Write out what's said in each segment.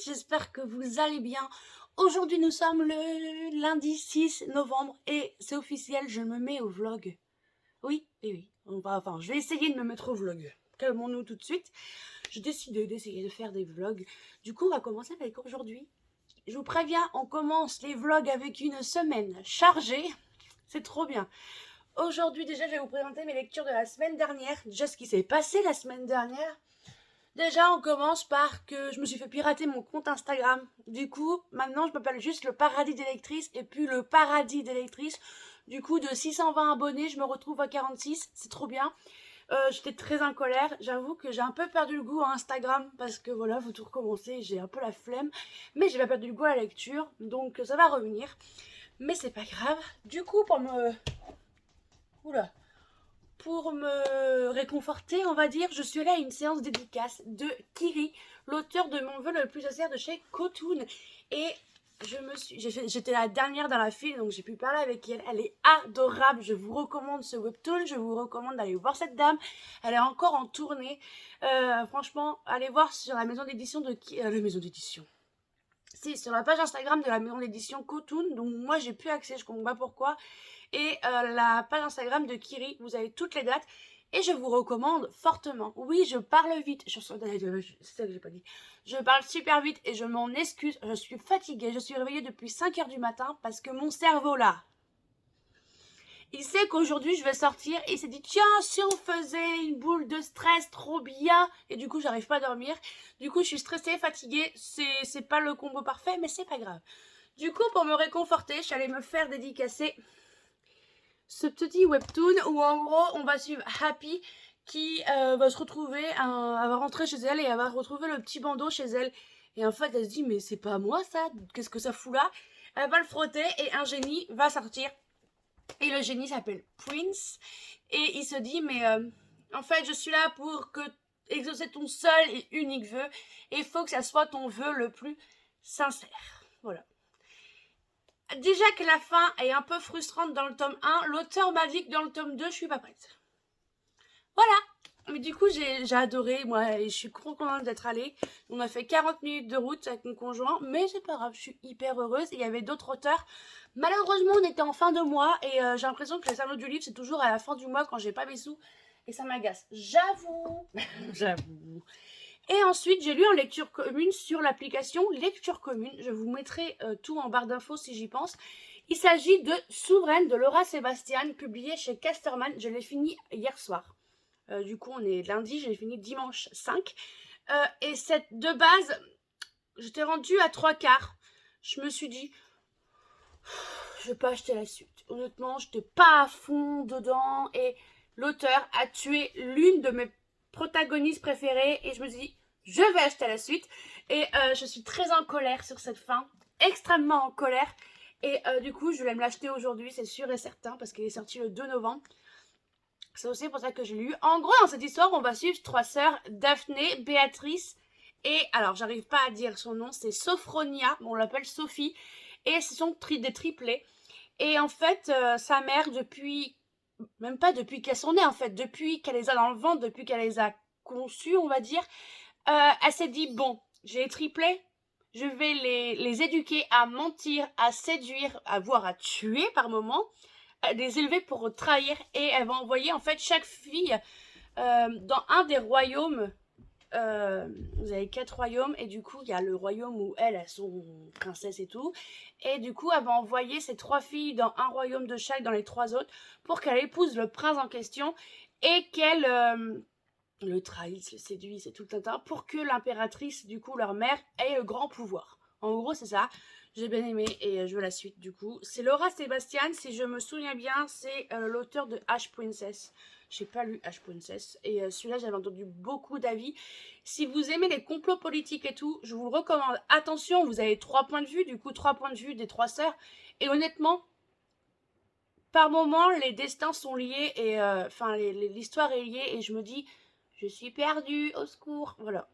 j'espère que vous allez bien. Aujourd'hui nous sommes le lundi 6 novembre et c'est officiel, je me mets au vlog. Oui, je vais essayer de me mettre au vlog. Calmons-nous tout de suite. J'ai décidé d'essayer de faire des vlogs. Du coup on va commencer avec aujourd'hui. Je vous préviens, on commence les vlogs avec une semaine chargée. C'est trop bien. Aujourd'hui déjà je vais vous présenter mes lectures de la semaine dernière. Déjà ce qui s'est passé la semaine dernière. Déjà, on commence par que je me suis fait pirater mon compte Instagram. Du coup, maintenant, je m'appelle juste le Paradis des lectrices et puis le Paradis des lectrices. Du coup, de 620 abonnés, je me retrouve à 46. C'est trop bien. J'étais très en colère. J'avoue que j'ai un peu perdu le goût à Instagram parce que voilà, faut tout recommencer. J'ai un peu la flemme. Mais j'ai pas perdu le goût à la lecture. Donc, ça va revenir. Mais c'est pas grave. Du coup, pour me réconforter, on va dire, je suis allée à une séance dédicace de Kiri, l'auteur de Mon vœu le plus sincère de chez Kotoun. Et j'étais la dernière dans la file, donc j'ai pu parler avec elle. Elle est adorable. Je vous recommande ce webtoon. Je vous recommande d'aller voir cette dame. Elle est encore en tournée. Franchement, allez voir sur la maison d'édition de la maison d'édition. Si, sur la page Instagram de la maison d'édition Kotoun, donc moi j'ai plus accès, je comprends pas pourquoi. Et la page Instagram de Kiri, vous avez toutes les dates. Et je vous recommande fortement. Oui, je parle vite. C'est ça que j'ai pas dit. Je parle super vite et je m'en excuse. Je suis fatiguée. Je suis réveillée depuis 5h du matin parce que mon cerveau là, il sait qu'aujourd'hui je vais sortir et il s'est dit tiens, si on faisait une boule de stress, trop bien. Et du coup j'arrive pas à dormir. Du coup je suis stressée, fatiguée. C'est pas le combo parfait mais c'est pas grave. Du coup pour me réconforter, je suis allée me faire dédicacer ce petit webtoon où en gros on va suivre Happy qui va se retrouver, elle va rentrer chez elle et elle va retrouver le petit bandeau chez elle. Et en fait elle se dit mais c'est pas moi ça, qu'est-ce que ça fout là? Elle va le frotter et un génie va sortir. Et le génie s'appelle Prince. Et il se dit mais en fait je suis là pour que exaucer ton seul et unique vœu. Et il faut que ça soit ton vœu le plus sincère. Voilà. Déjà que la fin est un peu frustrante dans le tome 1, l'auteur m'a dit que dans le tome 2, je suis pas prête. Voilà. Mais du coup, j'ai adoré, moi, et je suis trop contente d'être allée. On a fait 40 minutes de route avec mon conjoint, mais c'est pas grave, je suis hyper heureuse. Il y avait d'autres auteurs. Malheureusement, on était en fin de mois, et j'ai l'impression que le salon du livre, c'est toujours à la fin du mois quand j'ai pas mes sous. Et ça m'agace. J'avoue. J'avoue. Et ensuite, j'ai lu en lecture commune sur l'application Lecture Commune. Je vous mettrai tout en barre d'infos si j'y pense. Il s'agit de Souveraine de Laura Sébastien, publié chez Casterman. Je l'ai fini hier soir. Du coup, on est lundi, je l'ai fini dimanche 5. Et de base, j'étais rendue à 3/4. Je me suis dit, je vais pas acheter la suite. Honnêtement, j'étais pas à fond dedans. Et l'auteur a tué l'une de mes protagonistes préférées. Et je me suis dit, je vais acheter la suite. Et je suis très en colère sur cette fin. Extrêmement en colère. Et du coup, je vais me l'acheter aujourd'hui, c'est sûr et certain. Parce qu'il est sorti le 2 novembre. C'est aussi pour ça que j'ai lu. En gros, dans cette histoire, on va suivre 3 sœurs, Daphné, Béatrice et... Alors, j'arrive pas à dire son nom, c'est Sophronia. On l'appelle Sophie. Et ce sont des triplés. Et en fait, sa mère, même pas depuis qu'elles sont nées, en fait, depuis qu'elle les a dans le ventre, depuis qu'elle les a conçues, on va dire, elle s'est dit, bon, j'ai les triplés, je vais les éduquer à mentir, à séduire, voire à tuer par moment, les élever pour trahir, et elle va envoyer, en fait, chaque fille dans un des royaumes. Vous avez 4 royaumes et du coup il y a le royaume où elles sont princesses et tout, et du coup elle va envoyer ces 3 filles dans un royaume de chaque, dans les 3 autres, pour qu'elle épouse le prince en question et qu'elle le trahisse, le séduise et tout le temps, pour que l'impératrice, du coup leur mère, ait le grand pouvoir. En gros c'est ça. J'ai bien aimé et je veux la suite du coup. C'est Laura Sébastien, si je me souviens bien, c'est l'auteur de Ash Princess. J'ai pas lu Ash Princess et celui-là j'avais entendu beaucoup d'avis. Si vous aimez les complots politiques et tout, je vous le recommande. Attention, vous avez 3 points de vue, du coup 3 points de vue des 3 sœurs. Et honnêtement, par moments les destins sont liés et l'histoire est liée et je me dis, je suis perdue, au secours, voilà.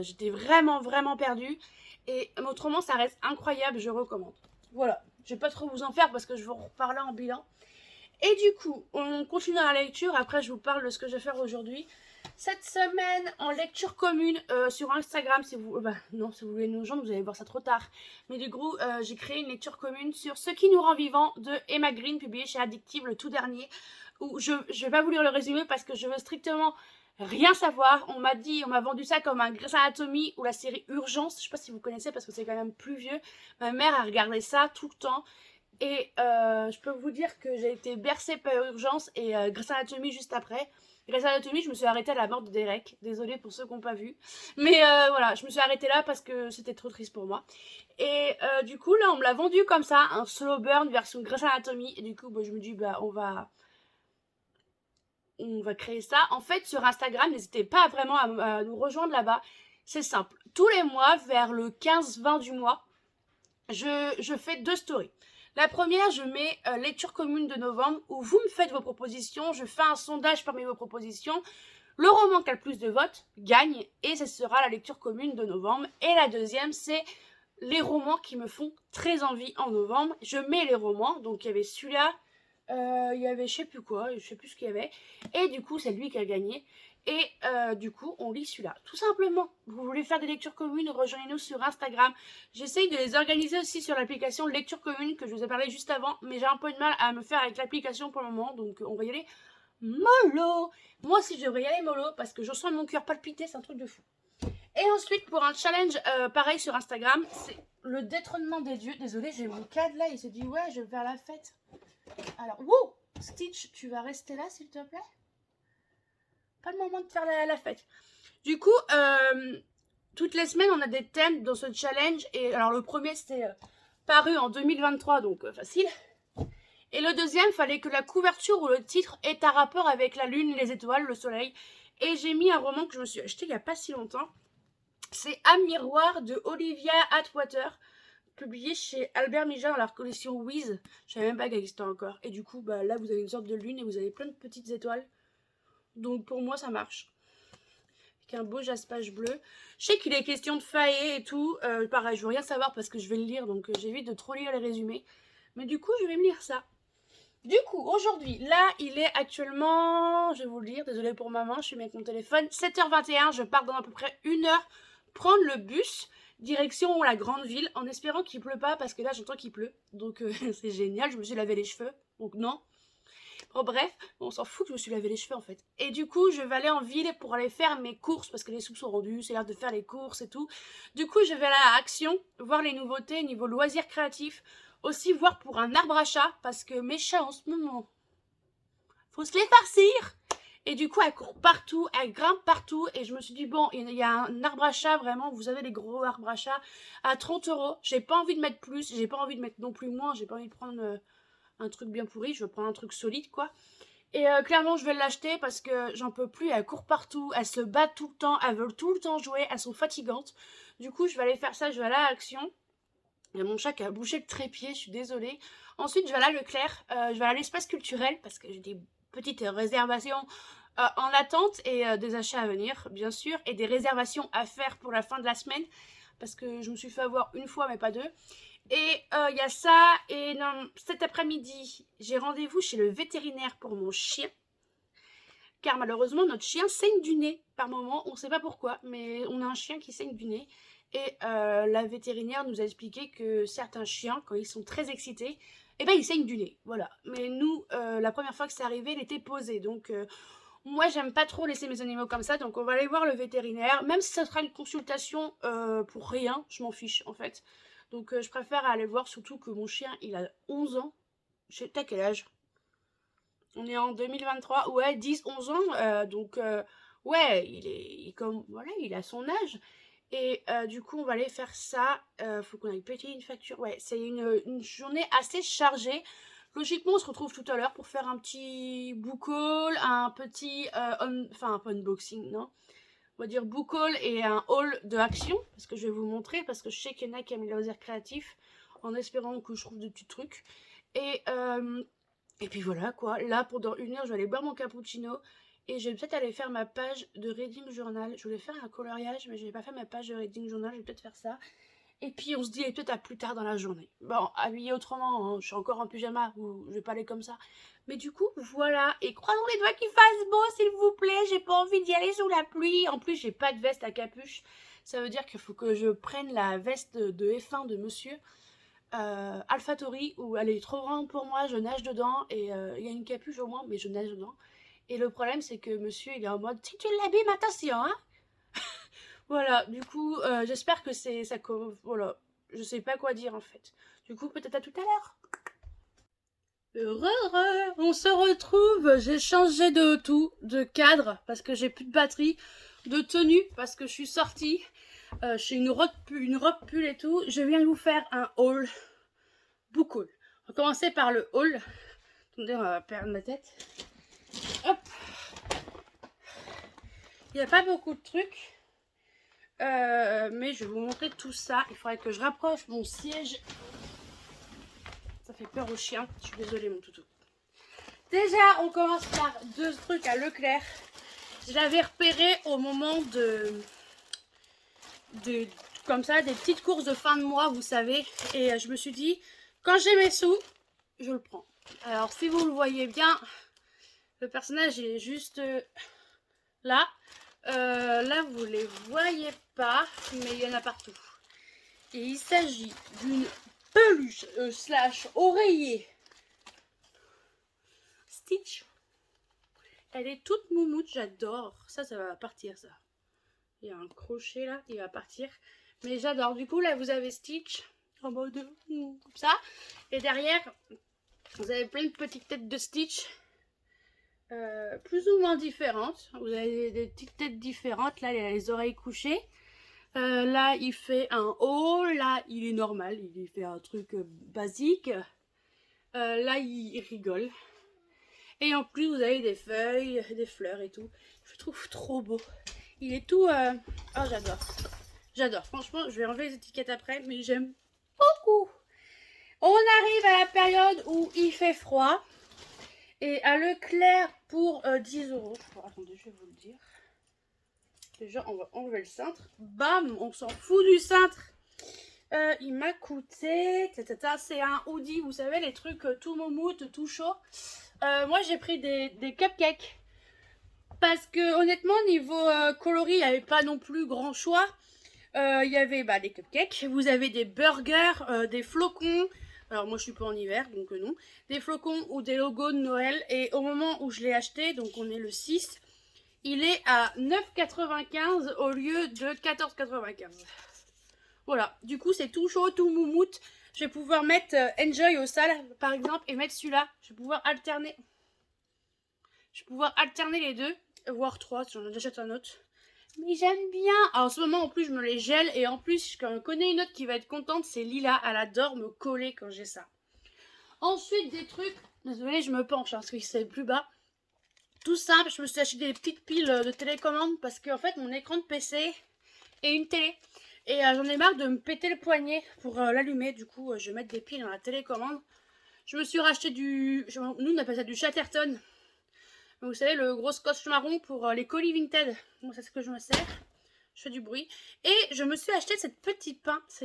J'étais vraiment perdue et autrement ça reste incroyable, je recommande. Voilà, je vais pas trop vous en faire parce que je vais en reparler en bilan. Et du coup, on continue dans la lecture, après je vous parle de ce que je vais faire aujourd'hui. Cette semaine, en lecture commune sur Instagram, si vous, non, si vous voulez nous rejoindre, vous allez voir ça trop tard. Mais du coup, j'ai créé une lecture commune sur Ce qui nous rend vivants de Emma Green, publié chez Addictive, le tout dernier. Où je vais pas vous lire le résumé parce que je veux strictement rien savoir. On m'a vendu ça comme un Grey's Anatomy ou la série Urgence. Je sais pas si vous connaissez parce que c'est quand même plus vieux. Ma mère a regardé ça tout le temps. Et je peux vous dire que j'ai été bercée par Urgence et Grey's Anatomy juste après. Grey's Anatomy, je me suis arrêtée à la mort de Derek. Désolée pour ceux qui n'ont pas vu. Mais voilà, je me suis arrêtée là parce que c'était trop triste pour moi. Et du coup, là, on me l'a vendu comme ça, un slow burn version Grey's Anatomy. Et du coup, je me dis, on va créer ça. En fait, sur Instagram, n'hésitez pas vraiment à nous rejoindre là-bas. C'est simple. Tous les mois, vers le 15-20 du mois, je fais 2 stories. La première, je mets lecture commune de novembre où vous me faites vos propositions. Je fais un sondage parmi vos propositions. Le roman qui a le plus de votes gagne et ce sera la lecture commune de novembre. Et la deuxième, c'est les romans qui me font très envie en novembre. Je mets les romans. Donc il y avait celui-là, il y avait je sais plus quoi, je sais plus ce qu'il y avait. Et du coup, c'est lui qui a gagné. Et du coup, on lit celui-là. Tout simplement. Vous voulez faire des lectures communes, rejoignez-nous sur Instagram. J'essaye de les organiser aussi sur l'application Lecture Commune que je vous ai parlé juste avant. Mais j'ai un peu de mal à me faire avec l'application pour le moment. Donc on va y aller mollo. Moi aussi, je devrais y aller mollo parce que je sens mon cœur palpiter. C'est un truc de fou. Et ensuite, pour un challenge pareil sur Instagram, c'est le détrônement des dieux. Désolée, j'ai mon cadre là. Il se dit, ouais, je vais faire la fête. Alors, wow, Stitch, tu vas rester là, s'il te plaît? Pas le moment de faire la fête. Du coup, toutes les semaines, on a des thèmes dans ce challenge. Et alors, le premier, c'était paru en 2023, donc facile. Et le deuxième, fallait que la couverture ou le titre ait un rapport avec la lune, les étoiles, le soleil. Et j'ai mis un roman que je me suis acheté il n'y a pas si longtemps. C'est À miroir de Olivia Atwater, publié chez Albert Mijan dans la collection Wiz. Je savais même pas qu'elle existait encore. Et du coup, là, vous avez une sorte de lune et vous avez plein de petites étoiles. Donc pour moi, ça marche. Avec un beau jaspage bleu. Je sais qu'il est question de failler et tout. Pareil, je veux rien savoir parce que je vais le lire, donc j'évite de trop lire les résumés. Mais du coup, je vais me lire ça. Du coup, aujourd'hui, là, il est actuellement, je vais vous le dire, désolée pour maman, je suis avec mon téléphone, 7h21, je pars dans à peu près 1 heure prendre le bus, direction la grande ville, en espérant qu'il pleut pas, parce que là, j'entends qu'il pleut, donc c'est génial, je me suis lavé les cheveux, donc non. Bon, bref, on s'en fout que je me suis lavé les cheveux, en fait. Et du coup, je vais aller en ville pour aller faire mes courses, parce que les sous sont rendus, c'est l'heure de faire les courses et tout. Du coup, je vais aller à Action, voir les nouveautés niveau loisirs créatifs, aussi voir pour un arbre à chat, parce que mes chats en ce moment, faut se les farcir. Et du coup, elle court partout, elle grimpe partout. Et je me suis dit, bon, il y a un arbre à chat, vraiment, vous avez les gros arbres à chat, à 30 €. J'ai pas envie de mettre plus, j'ai pas envie de mettre non plus moins, j'ai pas envie de prendre un truc bien pourri, je veux prendre un truc solide, quoi. Et clairement, je vais l'acheter parce que j'en peux plus, elles courent partout, elles se battent tout le temps, elles veulent tout le temps jouer, elles sont fatigantes. Du coup, je vais aller faire ça, je vais aller à Action. Il y a mon chat qui a bouché le trépied, je suis désolée. Ensuite, je vais aller à Leclerc, je vais aller à l'espace culturel parce que j'ai des petites réservations en attente et des achats à venir, bien sûr, et des réservations à faire pour la fin de la semaine parce que je me suis fait avoir une fois, mais pas deux. Et il y a ça, et non, cet après-midi, j'ai rendez-vous chez le vétérinaire pour mon chien. Car malheureusement, notre chien saigne du nez par moment, on ne sait pas pourquoi, mais on a un chien qui saigne du nez. Et la vétérinaire nous a expliqué que certains chiens, quand ils sont très excités, eh ben ils saignent du nez, voilà. Mais nous, la première fois que c'est arrivé, il était posé, donc moi j'aime pas trop laisser mes animaux comme ça, donc on va aller voir le vétérinaire, même si ça sera une consultation pour rien, je m'en fiche en fait. Donc je préfère aller voir, surtout que mon chien, il a 11 ans. T'as quel âge? On est en 2023, ouais, 10-11 ans, donc ouais, il est comme, voilà, il a son âge. Et du coup, on va aller faire ça. Faut qu'on aille payer une facture. Ouais, c'est une journée assez chargée. Logiquement, on se retrouve tout à l'heure pour faire un petit book haul, un petit, enfin un peu unboxing, non? On va dire book haul et un haul de Action, parce que je vais vous montrer, parce que je sais qu'il y en a qui aiment les loisirs créatifs, en espérant que je trouve des petits trucs. Et puis voilà quoi, là pendant 1 heure, je vais aller boire mon cappuccino. Et je vais peut-être aller faire ma page de Reading Journal. Je voulais faire un coloriage, mais je n'ai pas fait ma page de Reading Journal, je vais peut-être faire ça. Et puis on se dit peut-être à plus tard dans la journée. Bon, habillé autrement, hein, je suis encore en pyjama, ou je vais pas aller comme ça. Mais du coup, voilà. Et croisons les doigts qu'il fasse beau, s'il vous plaît. J'ai pas envie d'y aller sous la pluie. En plus, j'ai pas de veste à capuche. Ça veut dire qu'il faut que je prenne la veste de F1 de monsieur AlphaTauri, où elle est trop grande pour moi, je nage dedans. Et il y a une capuche au moins, mais je nage dedans. Et le problème, c'est que monsieur, il est en mode, si tu l'abîmes, attention, hein. Voilà, du coup, j'espère que c'est ça. Voilà, je sais pas quoi dire en fait. Du coup, peut-être à tout à l'heure. Heureux, on se retrouve. J'ai changé de tout, de cadre parce que j'ai plus de batterie, de tenue parce que je suis sortie. J'ai une robe pull et tout. Je viens de vous faire un haul, book haul. On va commencer par le haul. Attendez, on va perdre ma tête. Hop. Il n'y a pas beaucoup de trucs. Mais je vais vous montrer tout ça. Il faudrait que je rapproche mon siège. Ça fait peur aux chiens. Je suis désolée, mon toutou. Déjà, on commence par deux trucs à Leclerc. Je l'avais repéré au moment comme ça, des petites courses de fin de mois, vous savez. Et je me suis dit, quand j'ai mes sous, je le prends. Alors, si vous le voyez bien, le personnage est juste là. Là, vous les voyez pas, mais il y en a partout. Et il s'agit d'une peluche slash oreiller Stitch. Elle est toute moumoute, j'adore. Ça va partir, ça. Il y a un crochet là, il va partir. Mais j'adore. Du coup, là, vous avez Stitch en mode comme ça. Et derrière, vous avez plein de petites têtes de Stitch. Plus ou moins différentes. Vous avez des petites têtes différentes. Là, il a les oreilles couchées. Là, il fait un haut. Là, il est normal. Il fait un truc basique. Là, il rigole. Et en plus, vous avez des feuilles, des fleurs et tout. Je le trouve trop beau. Il est tout... Oh, j'adore. J'adore. Franchement, je vais enlever les étiquettes après, mais j'aime beaucoup. On arrive à la période où il fait froid. Et à Leclerc pour 10 €. Attendez, je vais vous le dire. Déjà, on va enlever le cintre. Bam, on s'en fout du cintre. Il m'a coûté... C'est un hoodie, vous savez, les trucs tout moumoute, tout chaud. Moi, j'ai pris des cupcakes. Parce que, honnêtement, niveau coloris, il n'y avait pas non plus grand choix. Il y avait des cupcakes. Vous avez des burgers, des flocons. Alors moi je suis pas en hiver donc non. Des flocons ou des logos de Noël. Et au moment où je l'ai acheté, donc on est le 6, il est à 9,95 au lieu de 14,95. Voilà, du coup c'est tout chaud, tout moumoute. Je vais pouvoir mettre Enjoy au sale par exemple et mettre celui-là. Je vais pouvoir alterner. Les deux, voire trois si j'en achète un autre. Mais j'aime bien. Alors, en ce moment, en plus, je me les gèle. Et en plus, je connais une autre qui va être contente. C'est Lila. Elle adore me coller quand j'ai ça. Ensuite, des trucs. Désolée, je me penche parce que c'est plus bas. Tout simple. Je me suis acheté des petites piles de télécommande. Parce qu'en fait, mon écran de PC est une télé. Et j'en ai marre de me péter le poignet pour l'allumer. Du coup, je vais mettre des piles dans la télécommande. Je me suis racheté nous, on appelle ça du Chatterton. Vous savez, le gros scotch marron pour les colis Vinted. Bon, c'est ce que je me sers. Je fais du bruit. Et je me suis acheté cette petite pince.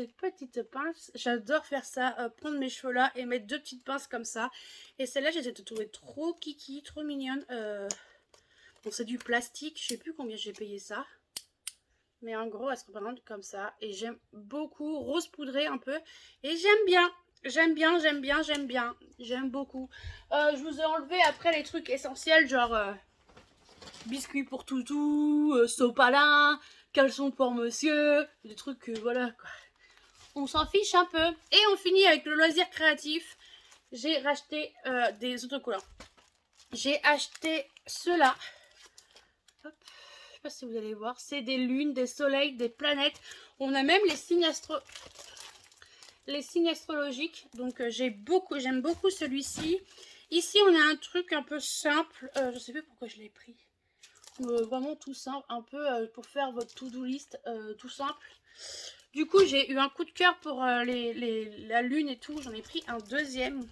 J'adore faire ça. Prendre mes cheveux là et mettre deux petites pinces comme ça. Et celle-là, j'ai trouvé trop kiki, trop mignonne. Bon, c'est du plastique. Je sais plus combien j'ai payé ça. Mais en gros, elle se représente comme ça. Et j'aime beaucoup. Rose poudré un peu. Et j'aime bien. J'aime beaucoup. Je vous ai enlevé après les trucs essentiels, genre biscuits pour toutou, sopalin, caleçon pour monsieur, des trucs, voilà quoi. On s'en fiche un peu. Et on finit avec le loisir créatif. J'ai racheté des autocollants. J'ai acheté ceux-là. Hop. Je sais pas si vous allez voir. C'est des lunes, des soleils, des planètes. On a même les signes astrologiques, donc j'aime beaucoup celui-ci. Ici on a un truc un peu simple, je sais pas pourquoi je l'ai pris, vraiment tout simple, un peu pour faire votre to-do list, tout simple. Du coup j'ai eu un coup de cœur pour la lune et tout, j'en ai pris un deuxième.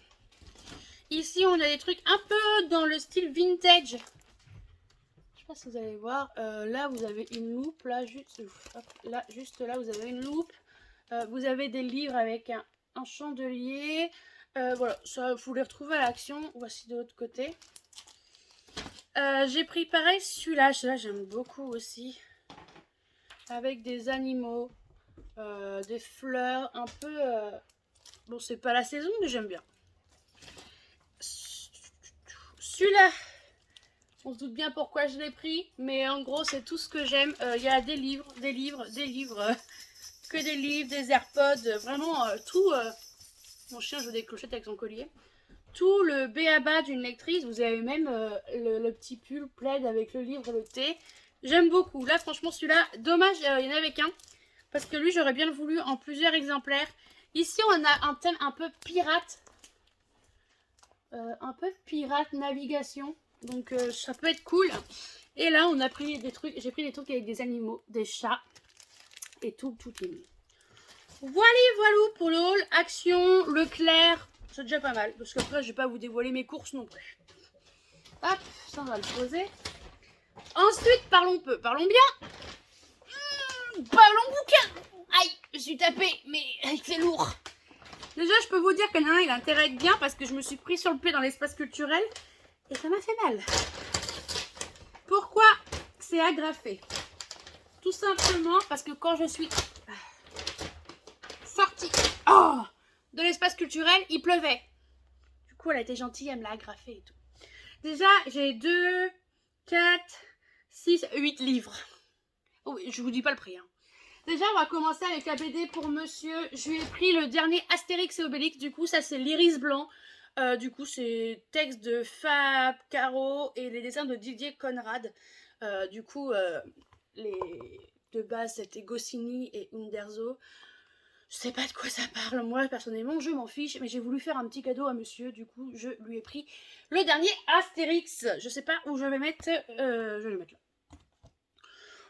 Ici on a des trucs un peu dans le style vintage. Je sais pas si vous allez voir, là vous avez une loupe, là juste là vous avez une loupe. Vous avez des livres avec un chandelier. Voilà, ça vous les retrouvez à l'Action. Voici de l'autre côté. J'ai pris pareil celui-là. Celui-là, j'aime beaucoup aussi. Avec des animaux, des fleurs, un peu... Bon, c'est pas la saison, mais j'aime bien. Celui-là, on se doute bien pourquoi je l'ai pris, mais en gros, c'est tout ce que j'aime. Il y a des livres, que des livres, des AirPods, vraiment tout. Mon chien joue des clochettes avec son collier. Tout le b.a.-ba d'une lectrice. Vous avez même le petit pull plaid avec le livre et le thé. J'aime beaucoup. Là, franchement, celui-là, dommage, il n'y en avait qu'un. Parce que lui, j'aurais bien voulu en plusieurs exemplaires. Ici, on a un thème un peu pirate. Navigation. Donc, ça peut être cool. Et là, on a pris des trucs. J'ai pris des trucs avec des animaux, des chats. Et tout est mis. Voilà pour le haul. Action, Leclerc. C'est déjà pas mal. Parce qu'après, je vais pas vous dévoiler mes courses non plus. Hop, ça, on va le poser. Ensuite, parlons peu. Parlons bien. Parlons bouquin. Aïe, je suis tapée, mais c'est lourd. Déjà, je peux vous dire qu'il y en a un, il a intérêt à être bien parce que je me suis pris sur le pied dans l'espace culturel et ça m'a fait mal. Pourquoi c'est agrafé? Tout simplement parce que quand je suis sortie de l'espace culturel, il pleuvait. Du coup, elle a été gentille, elle me l'a agrafé et tout. Déjà, j'ai 2, 4, 6, 8 livres. Oh, je vous dis pas le prix. Hein. Déjà, on va commencer avec la BD pour monsieur. Je lui ai pris le dernier Astérix et Obélix. Du coup, ça, c'est l'Iris Blanc. Du coup, c'est texte de Fab Caro et les dessins de Didier Conrad. Du coup, les de base, c'était Goscinny et Uderzo. Je sais pas de quoi ça parle. Moi, personnellement, je m'en fiche. Mais j'ai voulu faire un petit cadeau à monsieur. Du coup, je lui ai pris le dernier Astérix. Je sais pas où je vais mettre. Je vais le mettre là.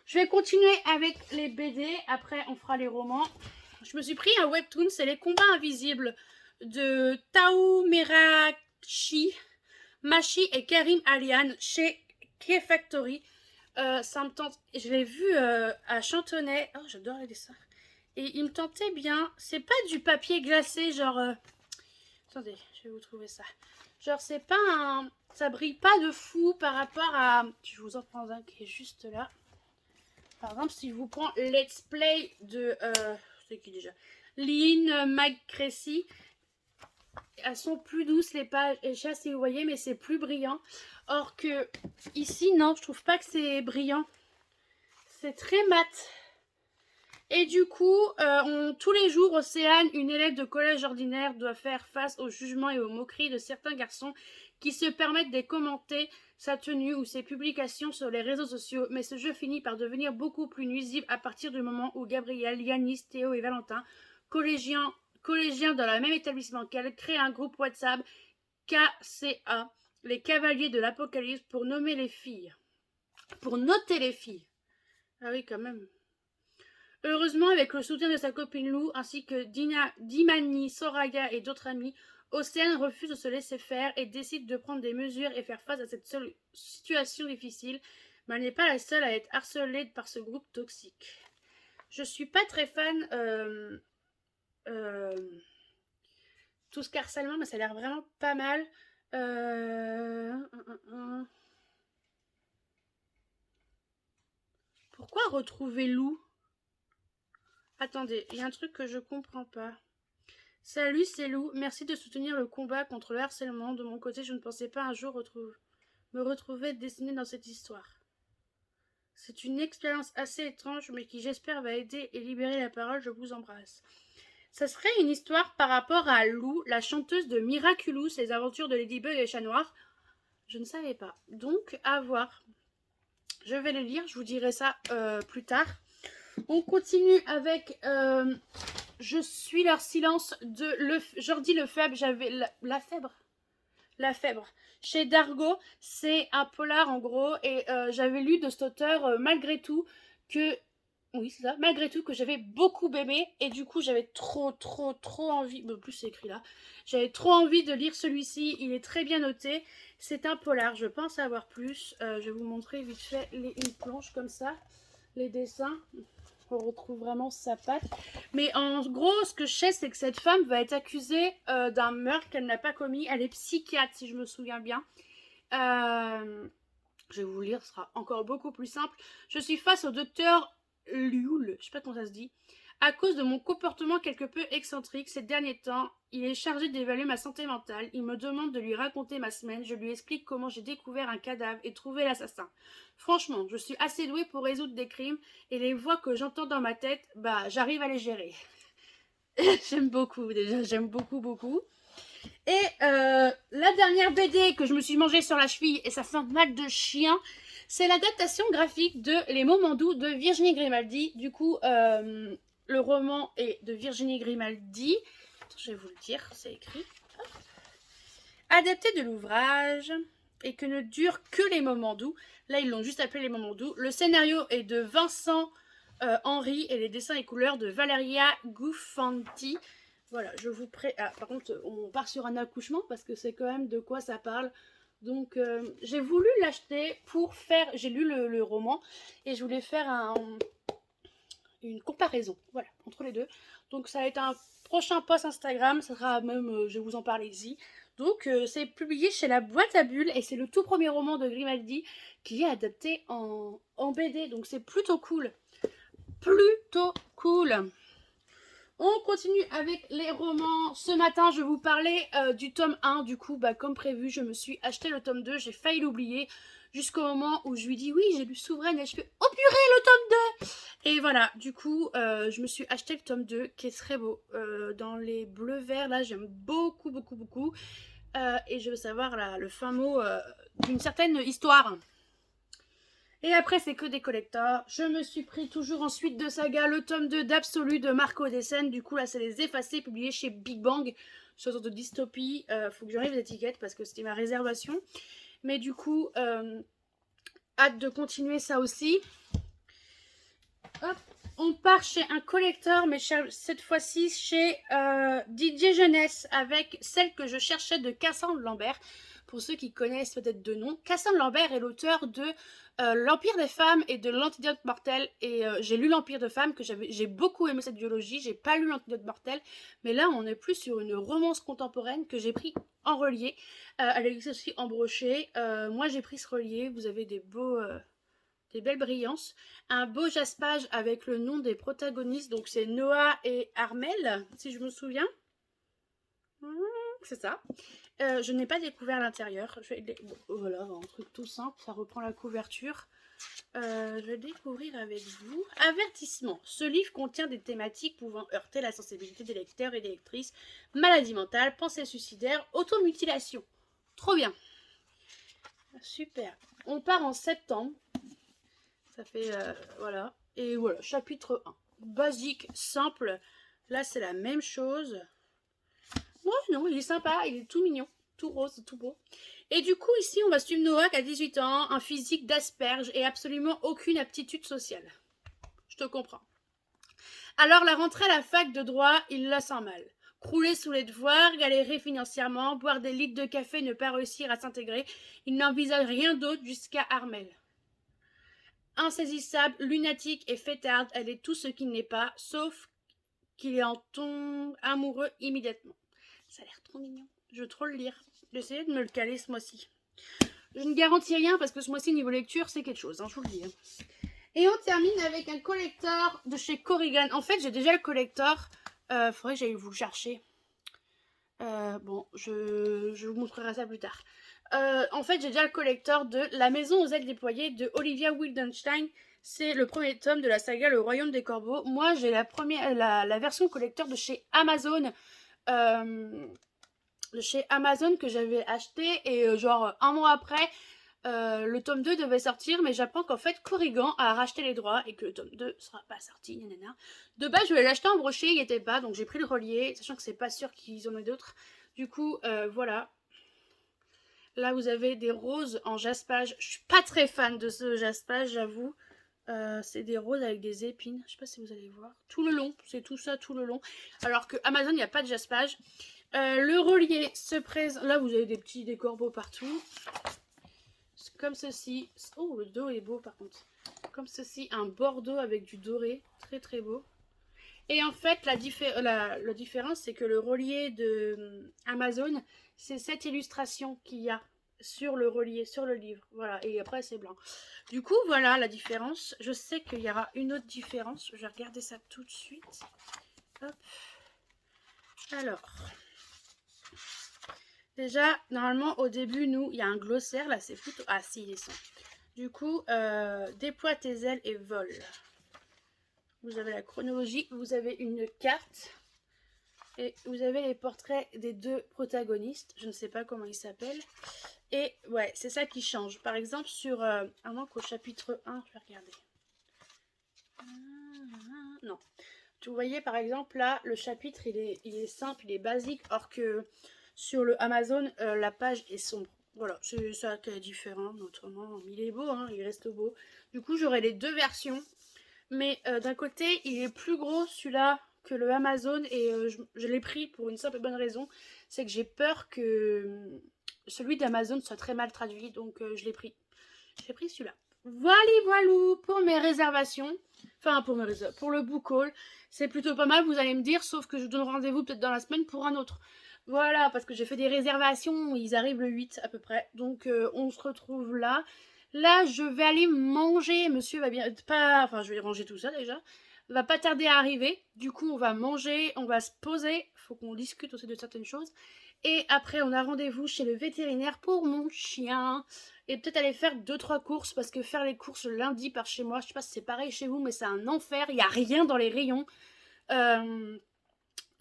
Je vais continuer avec les BD, après on fera les romans. Je me suis pris un webtoon, c'est Les Combats Invisibles de Tao Merachi, Machi et Karim Alian chez Key Factory. Ça me tente, je l'ai vu à Chantonnay, oh j'adore les dessins. Et il me tentait bien, c'est pas du papier glacé genre... Attendez, je vais vous trouver ça. Genre c'est pas un... Ça brille pas de fou par rapport à... Je vous en prends un qui est juste là. Par exemple, si je vous prends Let's Play de... c'est qui déjà Lynn McCreasy. Elles sont plus douces les pages. Et je sais pas si vous voyez, mais c'est plus brillant. Or que ici, non, je trouve pas que c'est brillant. C'est très mat. Et du coup, tous les jours, Océane, une élève de collège ordinaire, doit faire face aux jugements et aux moqueries de certains garçons qui se permettent de commenter sa tenue ou ses publications sur les réseaux sociaux. Mais ce jeu finit par devenir beaucoup plus nuisible à partir du moment où Gabriel, Yanis, Théo et Valentin, collégiens dans le même établissement qu'elle, créent un groupe WhatsApp KCA, les Cavaliers de l'Apocalypse, pour nommer les filles. Pour noter les filles. Ah oui, quand même. Heureusement, avec le soutien de sa copine Lou, ainsi que Dimani, Soraya et d'autres amis, Océane refuse de se laisser faire et décide de prendre des mesures et faire face à cette seule situation difficile, mais elle n'est pas la seule à être harcelée par ce groupe toxique. Je suis pas très fan tout ce harcèlement, mais ça a l'air vraiment pas mal. Pourquoi retrouver Lou? Attendez, il y a un truc que je comprends pas. Salut, c'est Lou. Merci de soutenir le combat contre le harcèlement. De mon côté, je ne pensais pas un jour me retrouver destinée dans cette histoire. C'est une expérience assez étrange, mais qui j'espère va aider et libérer la parole. Je vous embrasse. Ça serait une histoire par rapport à Lou, la chanteuse de Miraculous, les aventures de Ladybug et Chat Noir. Je ne savais pas. Donc, à voir. Je vais les lire, je vous dirai ça plus tard. On continue avec Je suis leur silence de Jordi Lefebvre. J'avais La Fèbre. Chez Dargaud, c'est un polar en gros. Et j'avais lu de cet auteur malgré tout que... Oui, c'est ça. Malgré tout, que j'avais beaucoup aimé. Et du coup, j'avais trop envie... Bon, plus c'est écrit là. J'avais trop envie de lire celui-ci. Il est très bien noté. C'est un polar. Je pense avoir plus. Je vais vous montrer vite fait une planche comme ça. Les dessins. On retrouve vraiment sa patte. Mais en gros, ce que je sais, c'est que cette femme va être accusée d'un meurtre qu'elle n'a pas commis. Elle est psychiatre, si je me souviens bien. Je vais vous lire, ce sera encore beaucoup plus simple. Je suis face au docteur Liul, je sais pas comment ça se dit. À cause de mon comportement quelque peu excentrique ces derniers temps, il est chargé d'évaluer ma santé mentale. Il me demande de lui raconter ma semaine. Je lui explique comment j'ai découvert un cadavre et trouvé l'assassin. Franchement, je suis assez douée pour résoudre des crimes et les voix que j'entends dans ma tête, bah, j'arrive à les gérer. J'aime beaucoup, déjà, j'aime beaucoup. Et la dernière BD que je me suis mangée sur la cheville, et ça fait un mal de chien, c'est l'adaptation graphique de Les Moments doux de Virginie Grimaldi. Du coup, le roman est de Virginie Grimaldi. Je vais vous le dire, c'est écrit. Adapté de l'ouvrage et que ne durent que les moments doux. Là, ils l'ont juste appelé Les Moments doux. Le scénario est de Vincent Henry et les dessins et couleurs de Valeria Gufanti. Voilà, je vous par contre, on part sur un accouchement parce que c'est quand même de quoi ça parle. Donc, j'ai voulu l'acheter pour faire... J'ai lu le roman et je voulais faire une comparaison, voilà, entre les deux. Donc, ça va être un prochain post Instagram. Ça sera même... je vais vous en parler ici. Donc, c'est publié chez La Boîte à Bulles et c'est le tout premier roman de Grimaldi qui est adapté en BD. Donc, c'est plutôt cool. Plutôt cool. On continue avec les romans. Ce matin, je vous parlais du tome 1. Du coup, bah, comme prévu, je me suis acheté le tome 2. J'ai failli l'oublier jusqu'au moment où je lui dis oui, j'ai lu Souveraine. Et je fais oh purée, le tome 2. Et voilà, du coup, je me suis acheté le tome 2 qui est très beau. Dans les bleus verts, là, j'aime beaucoup. Et je veux savoir là, le fin mot d'une certaine histoire. Et après, c'est que des collectors. Je me suis pris toujours en suite de saga le tome 2 d'Absolu de Marco Dessen. Du coup, là, c'est les effacés publiés chez Big Bang. Sorte de dystopie. Faut que j'enlève les étiquettes parce que c'était ma réservation. Mais du coup, hâte de continuer ça aussi. Hop. On part chez un collector, mais cette fois-ci chez DJ Jeunesse avec celle que je cherchais de Cassandre Lambert. Pour ceux qui connaissent peut-être de nom, Cassandre Lambert est l'auteur de L'Empire des femmes et de l'Antidote mortel. Et j'ai lu l'Empire des femmes, que j'ai beaucoup aimé cette biologie. J'ai pas lu l'Antidote mortel, mais là on est plus sur une romance contemporaine que j'ai pris en relié. Elle existe aussi en brochet. Moi j'ai pris ce relié. Vous avez des belles brillances. Un beau jaspage avec le nom des protagonistes. Donc c'est Noah et Armel, si je me souviens. C'est ça. Je n'ai pas découvert l'intérieur. Voilà, un truc tout simple. Ça reprend la couverture. Je vais découvrir avec vous. Avertissement. Ce livre contient des thématiques pouvant heurter la sensibilité des lecteurs et des lectrices. Maladie mentale, pensée suicidaire, automutilation. Trop bien. Super. On part en septembre. Ça fait... voilà. Et voilà, chapitre 1. Basique, simple. Là, c'est la même chose. Ouais, non, il est sympa. Il est tout mignon. Tout rose, tout beau. Et du coup, ici, on va suivre Noah qui a 18 ans, un physique d'asperge et absolument aucune aptitude sociale. Je te comprends. Alors, la rentrée à la fac de droit, il la sent mal. Crouler sous les devoirs, galérer financièrement, boire des litres de café, ne pas réussir à s'intégrer, il n'envisage rien d'autre jusqu'à Armel. Insaisissable, lunatique et fêtarde, elle est tout ce qu'il n'est pas, sauf qu'il en tombe amoureux immédiatement. Ça a l'air trop mignon. Je veux trop le lire. J'essaie de me le caler ce mois-ci. Je ne garantis rien parce que ce mois-ci, niveau lecture, c'est quelque chose, hein, je vous le dis. Et on termine avec un collector de chez Corrigan. En fait, j'ai déjà le collector. Faudrait que j'aille vous le chercher. Bon, je vous montrerai ça plus tard. En fait, j'ai déjà le collector de La Maison aux ailes déployées de Olivia Wildenstein. C'est le premier tome de la saga Le Royaume des Corbeaux. Moi, j'ai la version collector de chez Amazon. Que j'avais acheté et genre un mois après le tome 2 devait sortir, mais j'apprends qu'en fait Corrigan a racheté les droits et que le tome 2 sera pas sorti. Nanana. De base, je voulais l'acheter en brochet, il n'y était pas, donc j'ai pris le relié, sachant que c'est pas sûr qu'ils en aient d'autres. Du coup, voilà. Là, vous avez des roses en jaspage. Je suis pas très fan de ce jaspage, j'avoue. C'est des roses avec des épines. Je sais pas si vous allez voir. Tout le long, c'est tout ça tout le long. Alors que Amazon, il n'y a pas de jaspage. Le relié se présente. Là, vous avez des corbeaux partout. Comme ceci. Oh, le dos est beau par contre. Comme ceci, un bordeaux avec du doré. très très beau. Et en fait, la différence, c'est que le relié de Amazon, c'est cette illustration qu'il y a sur le relié, sur le livre. Voilà, et après, c'est blanc. Du coup, voilà la différence. Je sais qu'il y aura une autre différence. Je vais regarder ça tout de suite. Hop. Alors, déjà, normalement, au début, nous, il y a un glossaire. Là, c'est plutôt... Ah, si, ils sont. Du coup, déploie tes ailes et vole. Vous avez la chronologie, vous avez une carte et vous avez les portraits des deux protagonistes. Je ne sais pas comment ils s'appellent. Et ouais, c'est ça qui change. Par exemple, sur à moins qu'au chapitre 1, je vais regarder. Non. Vous voyez, par exemple, là, le chapitre, il est simple, il est basique, or que sur le Amazon, la page est sombre. Voilà, c'est ça qui est différent, autrement, il est beau, hein, il reste beau. Du coup, j'aurai les deux versions. Mais d'un côté, il est plus gros celui-là que le Amazon et je l'ai pris pour une simple et bonne raison, c'est que j'ai peur que celui d'Amazon soit très mal traduit, donc je l'ai pris. J'ai pris celui-là. Voilà, voilou pour mes réservations. Enfin, pour le book haul. C'est plutôt pas mal, vous allez me dire, sauf que je vous donne rendez-vous peut-être dans la semaine pour un autre. Voilà, parce que j'ai fait des réservations, ils arrivent le 8 à peu près. Donc on se retrouve là. Là, je vais aller manger. Monsieur va bien pas... Enfin, je vais ranger tout ça déjà. Va pas tarder à arriver. Du coup, on va manger, on va se poser. Faut qu'on discute aussi de certaines choses. Et après, on a rendez-vous chez le vétérinaire pour mon chien. Et peut-être aller faire 2-3 courses. Parce que faire les courses le lundi par chez moi, je sais pas si c'est pareil chez vous, mais c'est un enfer. Il n'y a rien dans les rayons.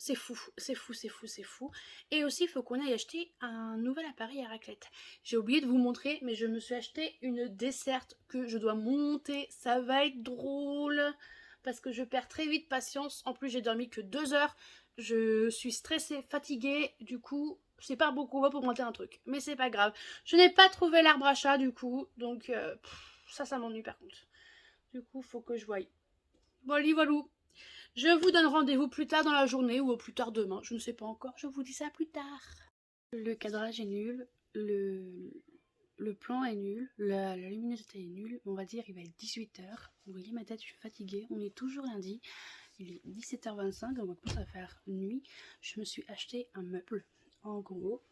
C'est fou, c'est fou, c'est fou, c'est fou. Et aussi, il faut qu'on aille acheter un nouvel appareil à raclette. J'ai oublié de vous montrer, mais je me suis acheté une desserte que je dois monter. Ça va être drôle, parce que je perds très vite patience. En plus, j'ai dormi que 2 heures. Je suis stressée, fatiguée. Du coup, c'est pas beaucoup pour monter un truc. Mais c'est pas grave. Je n'ai pas trouvé l'arbre à chat, du coup. Donc, ça m'ennuie par contre. Du coup, faut que je voie. Voilà, voilà. Je vous donne rendez-vous plus tard dans la journée ou au plus tard demain, je ne sais pas encore, je vous dis ça plus tard. Le cadrage est nul, le plan est nul, la luminosité est nulle, on va dire il va être 18h. Vous voyez ma tête, je suis fatiguée, on est toujours lundi, il est 17h25, on va commencer à faire nuit. Je me suis acheté un meuble, en gros,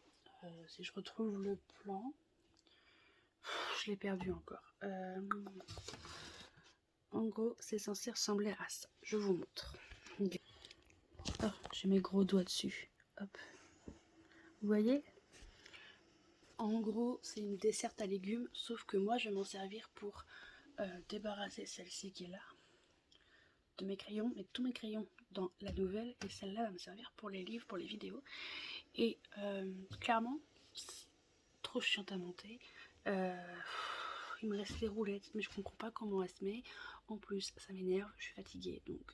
si je retrouve le plan, je l'ai perdu encore. En gros, c'est censé ressembler à ça. Je vous montre. Oh, j'ai mes gros doigts dessus. Hop. Vous voyez? En gros, c'est une desserte à légumes, sauf que moi, je vais m'en servir pour débarrasser celle-ci qui est là de mes crayons, mettre tous mes crayons dans la nouvelle, et celle-là va me servir pour les livres, pour les vidéos. Et clairement, c'est trop chiant à monter. Il me reste les roulettes, mais je comprends pas comment elle se met. En plus, ça m'énerve, je suis fatiguée, donc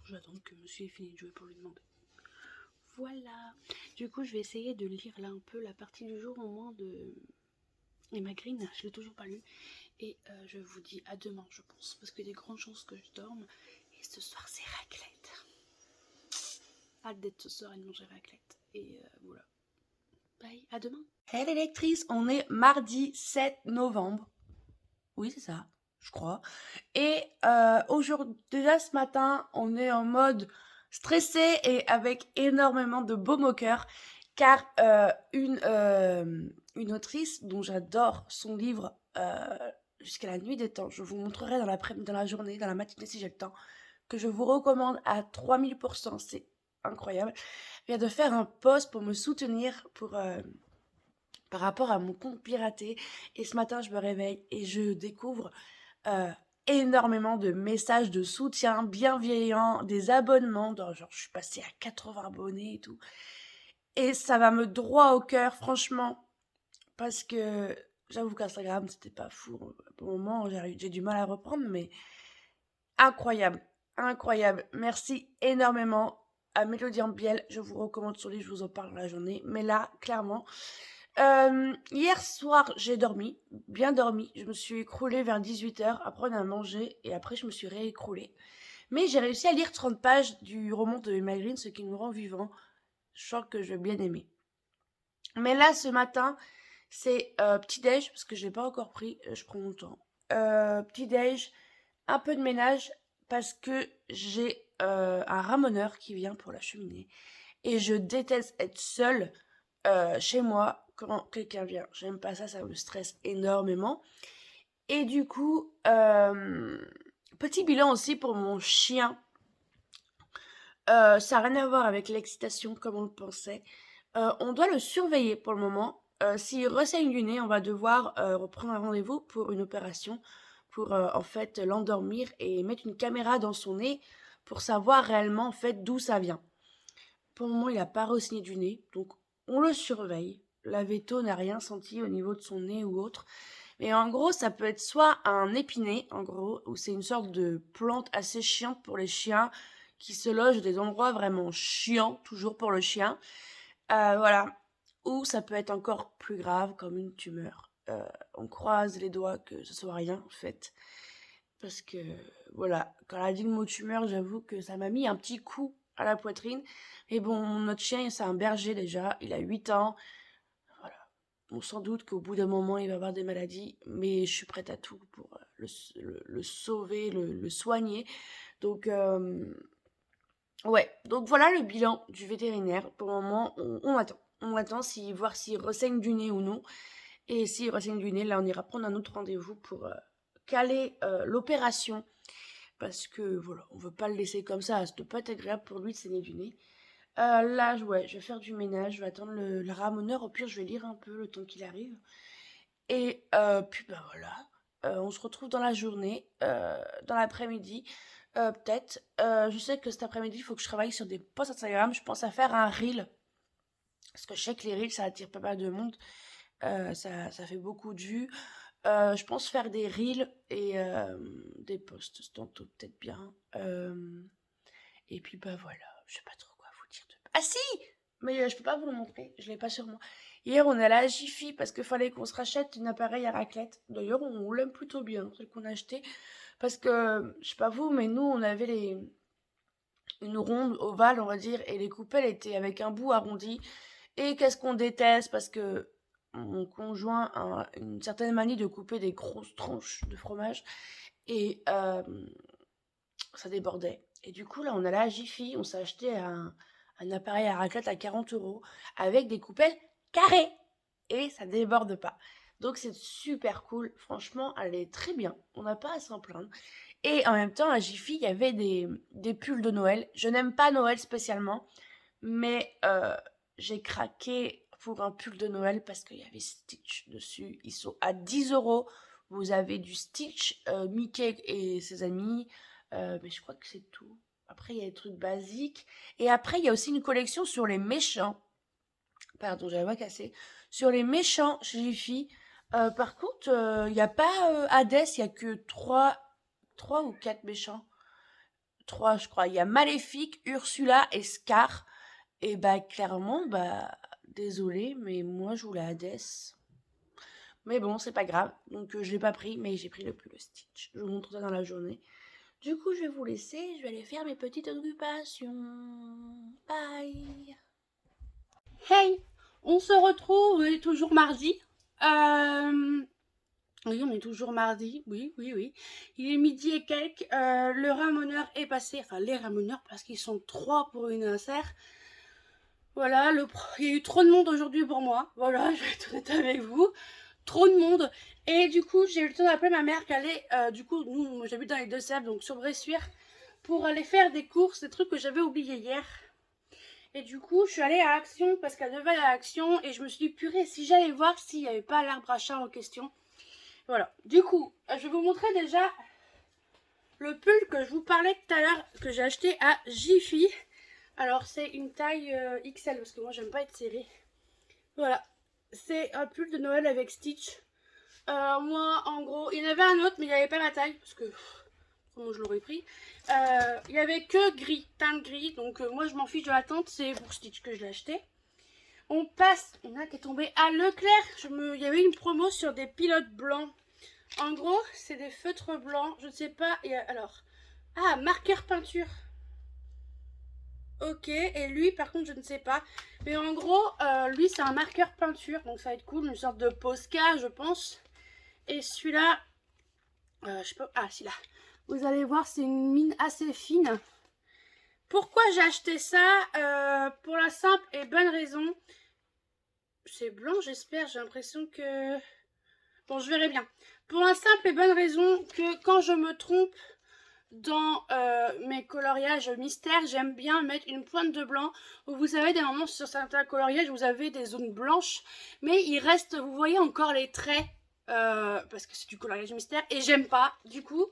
j'attends que monsieur ait fini de jouer pour lui demander. Voilà. Du coup, je vais essayer de lire là un peu la partie du jour au moins de Emma Green. Je l'ai toujours pas lu. Et je vous dis à demain, je pense. Parce qu'il y a des grandes chances que je dorme. Et ce soir, c'est raclette. Hâte d'être ce soir et de manger raclette. Et voilà. Bye, à demain. Hey les lectrices, on est mardi 7 novembre. Oui, c'est ça, je crois. Et aujourd'hui, déjà ce matin, on est en mode stressé et avec énormément de baume au cœur, car une autrice dont j'adore son livre Jusqu'à la nuit des temps, je vous montrerai dans la journée, dans la matinée si j'ai le temps, que je vous recommande à 3000%, c'est incroyable, vient de faire un post pour me soutenir par rapport à mon compte piraté. Et ce matin, je me réveille et je découvre énormément de messages de soutien bienveillants, des abonnements, genre je suis passée à 80 abonnés et tout. Et ça va me droit au cœur, franchement, parce que j'avoue qu'Instagram, c'était pas fou. Au moment, j'ai du mal à reprendre, mais incroyable, incroyable. Merci énormément à Mélodie Ambiel. Je vous recommande son livre, je vous en parle dans la journée. Mais là, clairement... hier soir, j'ai dormi, bien dormi. Je me suis écroulée vers 18h. Après, on a mangé et après, je me suis réécroulée. Mais j'ai réussi à lire 30 pages du roman de Emma Green, Ce qui nous rend vivants. Je sens que je vais bien aimer. Mais là, ce matin, c'est petit-déj, parce que je l'ai pas encore pris. Je prends mon temps. Petit-déj, un peu de ménage, parce que j'ai un ramoneur qui vient pour la cheminée. Et je déteste être seule chez moi quand quelqu'un vient. J'aime pas ça, ça me stresse énormément. Et du coup, petit bilan aussi pour mon chien. Ça n'a rien à voir avec l'excitation comme on le pensait. On doit le surveiller pour le moment. S'il ressaigne du nez, on va devoir reprendre un rendez-vous pour une opération pour en fait l'endormir et mettre une caméra dans son nez pour savoir réellement en fait d'où ça vient. Pour le moment, il n'a pas re-saigné du nez, donc on le surveille. La véto n'a rien senti au niveau de son nez ou autre. Mais en gros, ça peut être soit un épinay, en gros, où c'est une sorte de plante assez chiante pour les chiens qui se logent des endroits vraiment chiants, toujours pour le chien. Voilà. Ou ça peut être encore plus grave, comme une tumeur. On croise les doigts que ce soit rien, en fait. Parce que, voilà, quand elle a dit le mot tumeur, j'avoue que ça m'a mis un petit coup à la poitrine. Mais bon, notre chien, c'est un berger déjà, il a 8 ans. Voilà. On s'en doute qu'au bout d'un moment, il va avoir des maladies, mais je suis prête à tout pour le sauver, le soigner. Donc, ouais. Donc voilà le bilan du vétérinaire. Pour le moment, on attend. On attend voir s'il ressaigne du nez ou non. Et s'il ressaigne du nez, là, on ira prendre un autre rendez-vous pour caler l'opération. Parce que, voilà, on veut pas le laisser comme ça. Ça doit pas être agréable pour lui de saigner du nez. Là, ouais, je vais faire du ménage, je vais attendre le ramoneur. Au pire, je vais lire un peu le temps qu'il arrive. Et puis, bah voilà. On se retrouve dans la journée, dans l'après-midi, peut-être. Je sais que cet après-midi, il faut que je travaille sur des posts Instagram. Je pense à faire un reel. Parce que je sais que les reels, ça attire pas mal de monde. Ça fait beaucoup de vues. Je pense faire des reels et des posts tantôt, peut-être bien. Et puis, bah voilà. Je sais pas trop quoi vous dire. Ah si! Mais je peux pas vous le montrer, je l'ai pas sur moi. Hier, on est allé à Jiffy parce qu'il fallait qu'on se rachète un appareil à raclette. D'ailleurs, on l'aime plutôt bien, celle qu'on a acheté. Parce que, je sais pas vous, mais nous, on avait une ronde ovale, on va dire, et les coupelles étaient avec un bout arrondi. Et qu'est-ce qu'on déteste parce que mon conjoint a une certaine manie de couper des grosses tranches de fromage. Et ça débordait. Et du coup, là, on allait à Jiffy, on s'est acheté un appareil à raclette à 40 € avec des coupelles carrées. Et ça déborde pas. Donc c'est super cool. Franchement, elle est très bien. On n'a pas à s'en plaindre. Et en même temps, à Jiffy, il y avait des pulls de Noël. Je n'aime pas Noël spécialement. Mais j'ai craqué pour un pull de Noël parce qu'il y avait Stitch dessus. Ils sont à 10 €. Vous avez du Stitch, Mickey et ses amis. Mais je crois que c'est tout. Après, il y a des trucs basiques. Et après, il y a aussi une collection sur les méchants. Pardon, j'avais pas cassé. Sur les méchants chez Jiffy. Par contre, il n'y a pas Hades, il n'y a que 3 ou 4 méchants. 3, je crois. Il y a Maléfique, Ursula et Scar. Et bah, clairement, bah, désolé, mais moi, je voulais Hades. Mais bon, c'est pas grave. Donc, je l'ai pas pris, mais j'ai pris le Stitch. Je vous montre ça dans la journée. Du coup, je vais vous laisser. Je vais aller faire mes petites occupations. Bye. Hey, on se retrouve. On est toujours mardi. Oui, on est toujours mardi. Oui. Il est midi et quelques. Le ramoneur est passé. Enfin, les ramoneurs, parce qu'ils sont 3 pour une insert. Voilà, il y a eu trop de monde aujourd'hui pour moi. Voilà, je vais être honnête avec vous. Trop de monde. Et du coup, j'ai eu le temps d'appeler ma mère qui allait, du coup, moi j'habite dans les Deux-Sèvres, donc sur Bressuire, pour aller faire des courses, des trucs que j'avais oubliés hier. Et du coup, je suis allée à Action parce qu'elle devait aller à Action et je me suis dit, purée, si j'allais voir s'il n'y avait pas l'arbre à chat en question. Voilà. Du coup, je vais vous montrer déjà le pull que je vous parlais tout à l'heure, que j'ai acheté à Jiffy. Alors, c'est une taille XL parce que moi, j'aime pas être serrée. Voilà. C'est un pull de Noël avec Stitch. Moi, en gros, il y en avait un autre, mais il n'y avait pas ma taille parce que comment je l'aurais pris. Il n'y avait que gris, teinte gris. Donc, moi, je m'en fiche de la teinte. C'est pour Stitch que je l'ai acheté. On passe. Il y en a qui est tombé à Leclerc. Il y avait une promo sur des pilotes blancs. En gros, c'est des feutres blancs. Je ne sais pas. Alors, marqueur peinture. Ok, et lui par contre je ne sais pas. Mais en gros, lui c'est un marqueur peinture, donc ça va être cool, une sorte de Posca je pense. Et celui-là, je sais pas, celui-là. Vous allez voir, c'est une mine assez fine. Pourquoi j'ai acheté ça? Pour la simple et bonne raison. C'est blanc, j'espère. J'ai l'impression que... Bon, je verrai bien. Pour la simple et bonne raison que quand je me trompe dans mes coloriages mystères, j'aime bien mettre une pointe de blanc. Vous savez, des moments sur certains coloriages, vous avez des zones blanches, mais il reste, vous voyez encore les traits, parce que c'est du coloriage mystère, et j'aime pas. Du coup,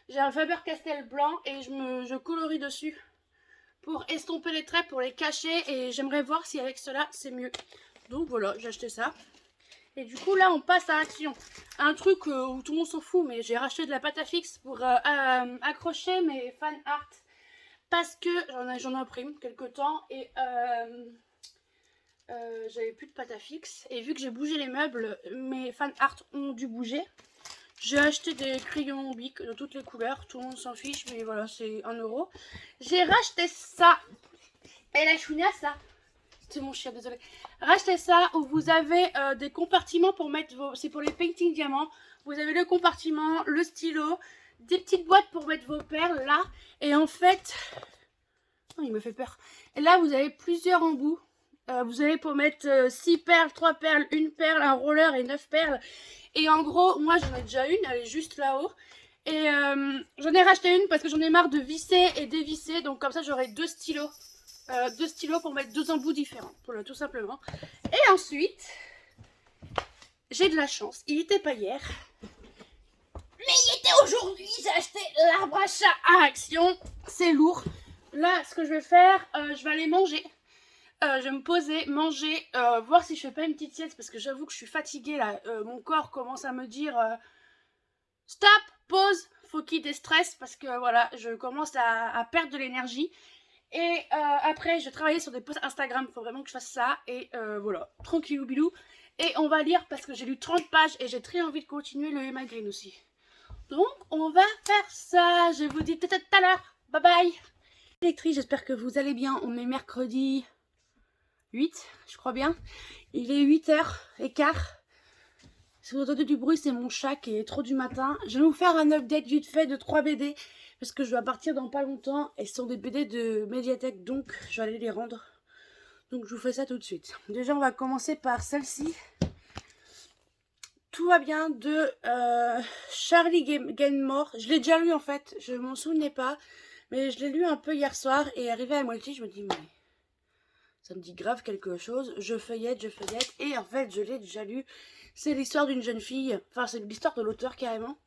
j'ai un Faber-Castell blanc et je colorie dessus pour estomper les traits, pour les cacher, et j'aimerais voir si avec cela c'est mieux. Donc voilà, j'ai acheté ça. Et du coup là on passe à l'action. Un truc où tout le monde s'en fout, mais j'ai racheté de la pâte à fixe pour accrocher mes fan art. Parce que j'en imprime quelques temps et j'avais plus de pâte à fixe. Et vu que j'ai bougé les meubles, mes fan art ont dû bouger. J'ai acheté des crayons Bic de toutes les couleurs, tout le monde s'en fiche, mais voilà, c'est 1 €. J'ai racheté ça. Et la chounia, ça. C'est mon chien, désolé. Rachetez ça où vous avez des compartiments pour mettre vos... C'est pour les painting diamants. Vous avez le compartiment, le stylo, des petites boîtes pour mettre vos perles là. Et en fait... Oh, il me fait peur. Et là, vous avez plusieurs embouts. Vous avez pour mettre 6 perles, 3 perles, 1 perle, un roller et 9 perles. Et en gros, moi j'en ai déjà une, elle est juste là-haut. Et j'en ai racheté une parce que j'en ai marre de visser et dévisser. Donc comme ça, j'aurai 2 stylos. 2 stylos pour mettre 2 embouts différents, voilà, tout simplement. Et ensuite, j'ai de la chance, il n'était pas hier, mais il était aujourd'hui. J'ai acheté l'arbre à chat à Action, c'est lourd. Là, ce que je vais faire, je vais aller manger. Je vais me poser, manger, voir si je fais pas une petite sieste parce que j'avoue que je suis fatiguée là. Mon corps commence à me dire stop, pause, faut qu'il déstresse parce que voilà, je commence à perdre de l'énergie. Et après, je vais travailler sur des posts Instagram. Il faut vraiment que je fasse ça. Et voilà, tranquillou bilou. Et on va lire parce que j'ai lu 30 pages et j'ai très envie de continuer le Emma Green aussi. Donc, on va faire ça. Je vous dis peut-être tout à l'heure. Bye bye. Lectrice, j'espère que vous allez bien. On est mercredi 8, je crois bien. Il est 8h15. Si vous entendez du bruit, c'est mon chat qui est trop du matin. Je vais vous faire un update vite fait de 3 BD. Parce que je dois partir dans pas longtemps. Et ce sont des BD de médiathèque. Donc, je vais aller les rendre. Donc, je vous fais ça tout de suite. Déjà, on va commencer par celle-ci. Tout va bien de Charlie Gainemore. Je l'ai déjà lu en fait. Je m'en souvenais pas. Mais je l'ai lu un peu hier soir. Et arrivé à moitié, je me dis, mais ça me dit grave quelque chose. Je feuillette. Et en fait, je l'ai déjà lu. C'est l'histoire d'une jeune fille, enfin c'est l'histoire de l'auteur carrément,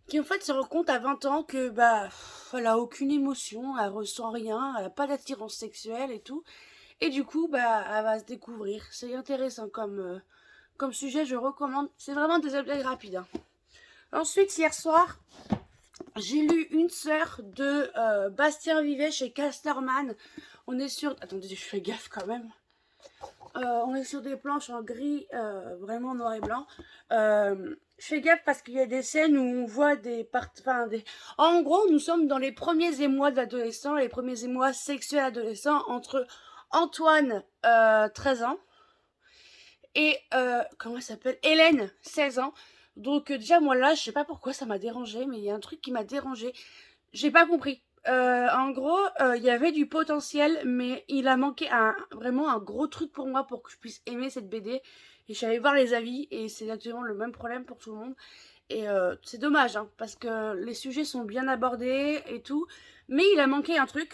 qui en fait se rend compte à 20 ans que bah elle a aucune émotion, elle ressent rien, elle a pas d'attirance sexuelle et tout. Et du coup bah elle va se découvrir. C'est intéressant comme sujet, je recommande. C'est vraiment des updates rapides. Hein. Ensuite hier soir, j'ai lu Une sœur de Bastien Vivet chez Casterman. On est sur... Attendez, je fais gaffe quand même. On est sur des planches en gris, vraiment noir et blanc. Je fais gaffe parce qu'il y a des scènes où on voit des parties... En gros, nous sommes dans les premiers émois de l'adolescent, les premiers émois sexuels adolescents entre Antoine, 13 ans, et, comment elle s'appelle, Hélène, 16 ans. Donc déjà, moi là, je sais pas pourquoi ça m'a dérangé, mais il y a un truc qui m'a dérangé. J'ai pas compris. En gros, il y avait du potentiel, mais il a manqué vraiment un gros truc pour moi pour que je puisse aimer cette BD. Et je suis allée voir les avis, et c'est exactement le même problème pour tout le monde. Et c'est dommage, hein, parce que les sujets sont bien abordés et tout, mais il a manqué un truc.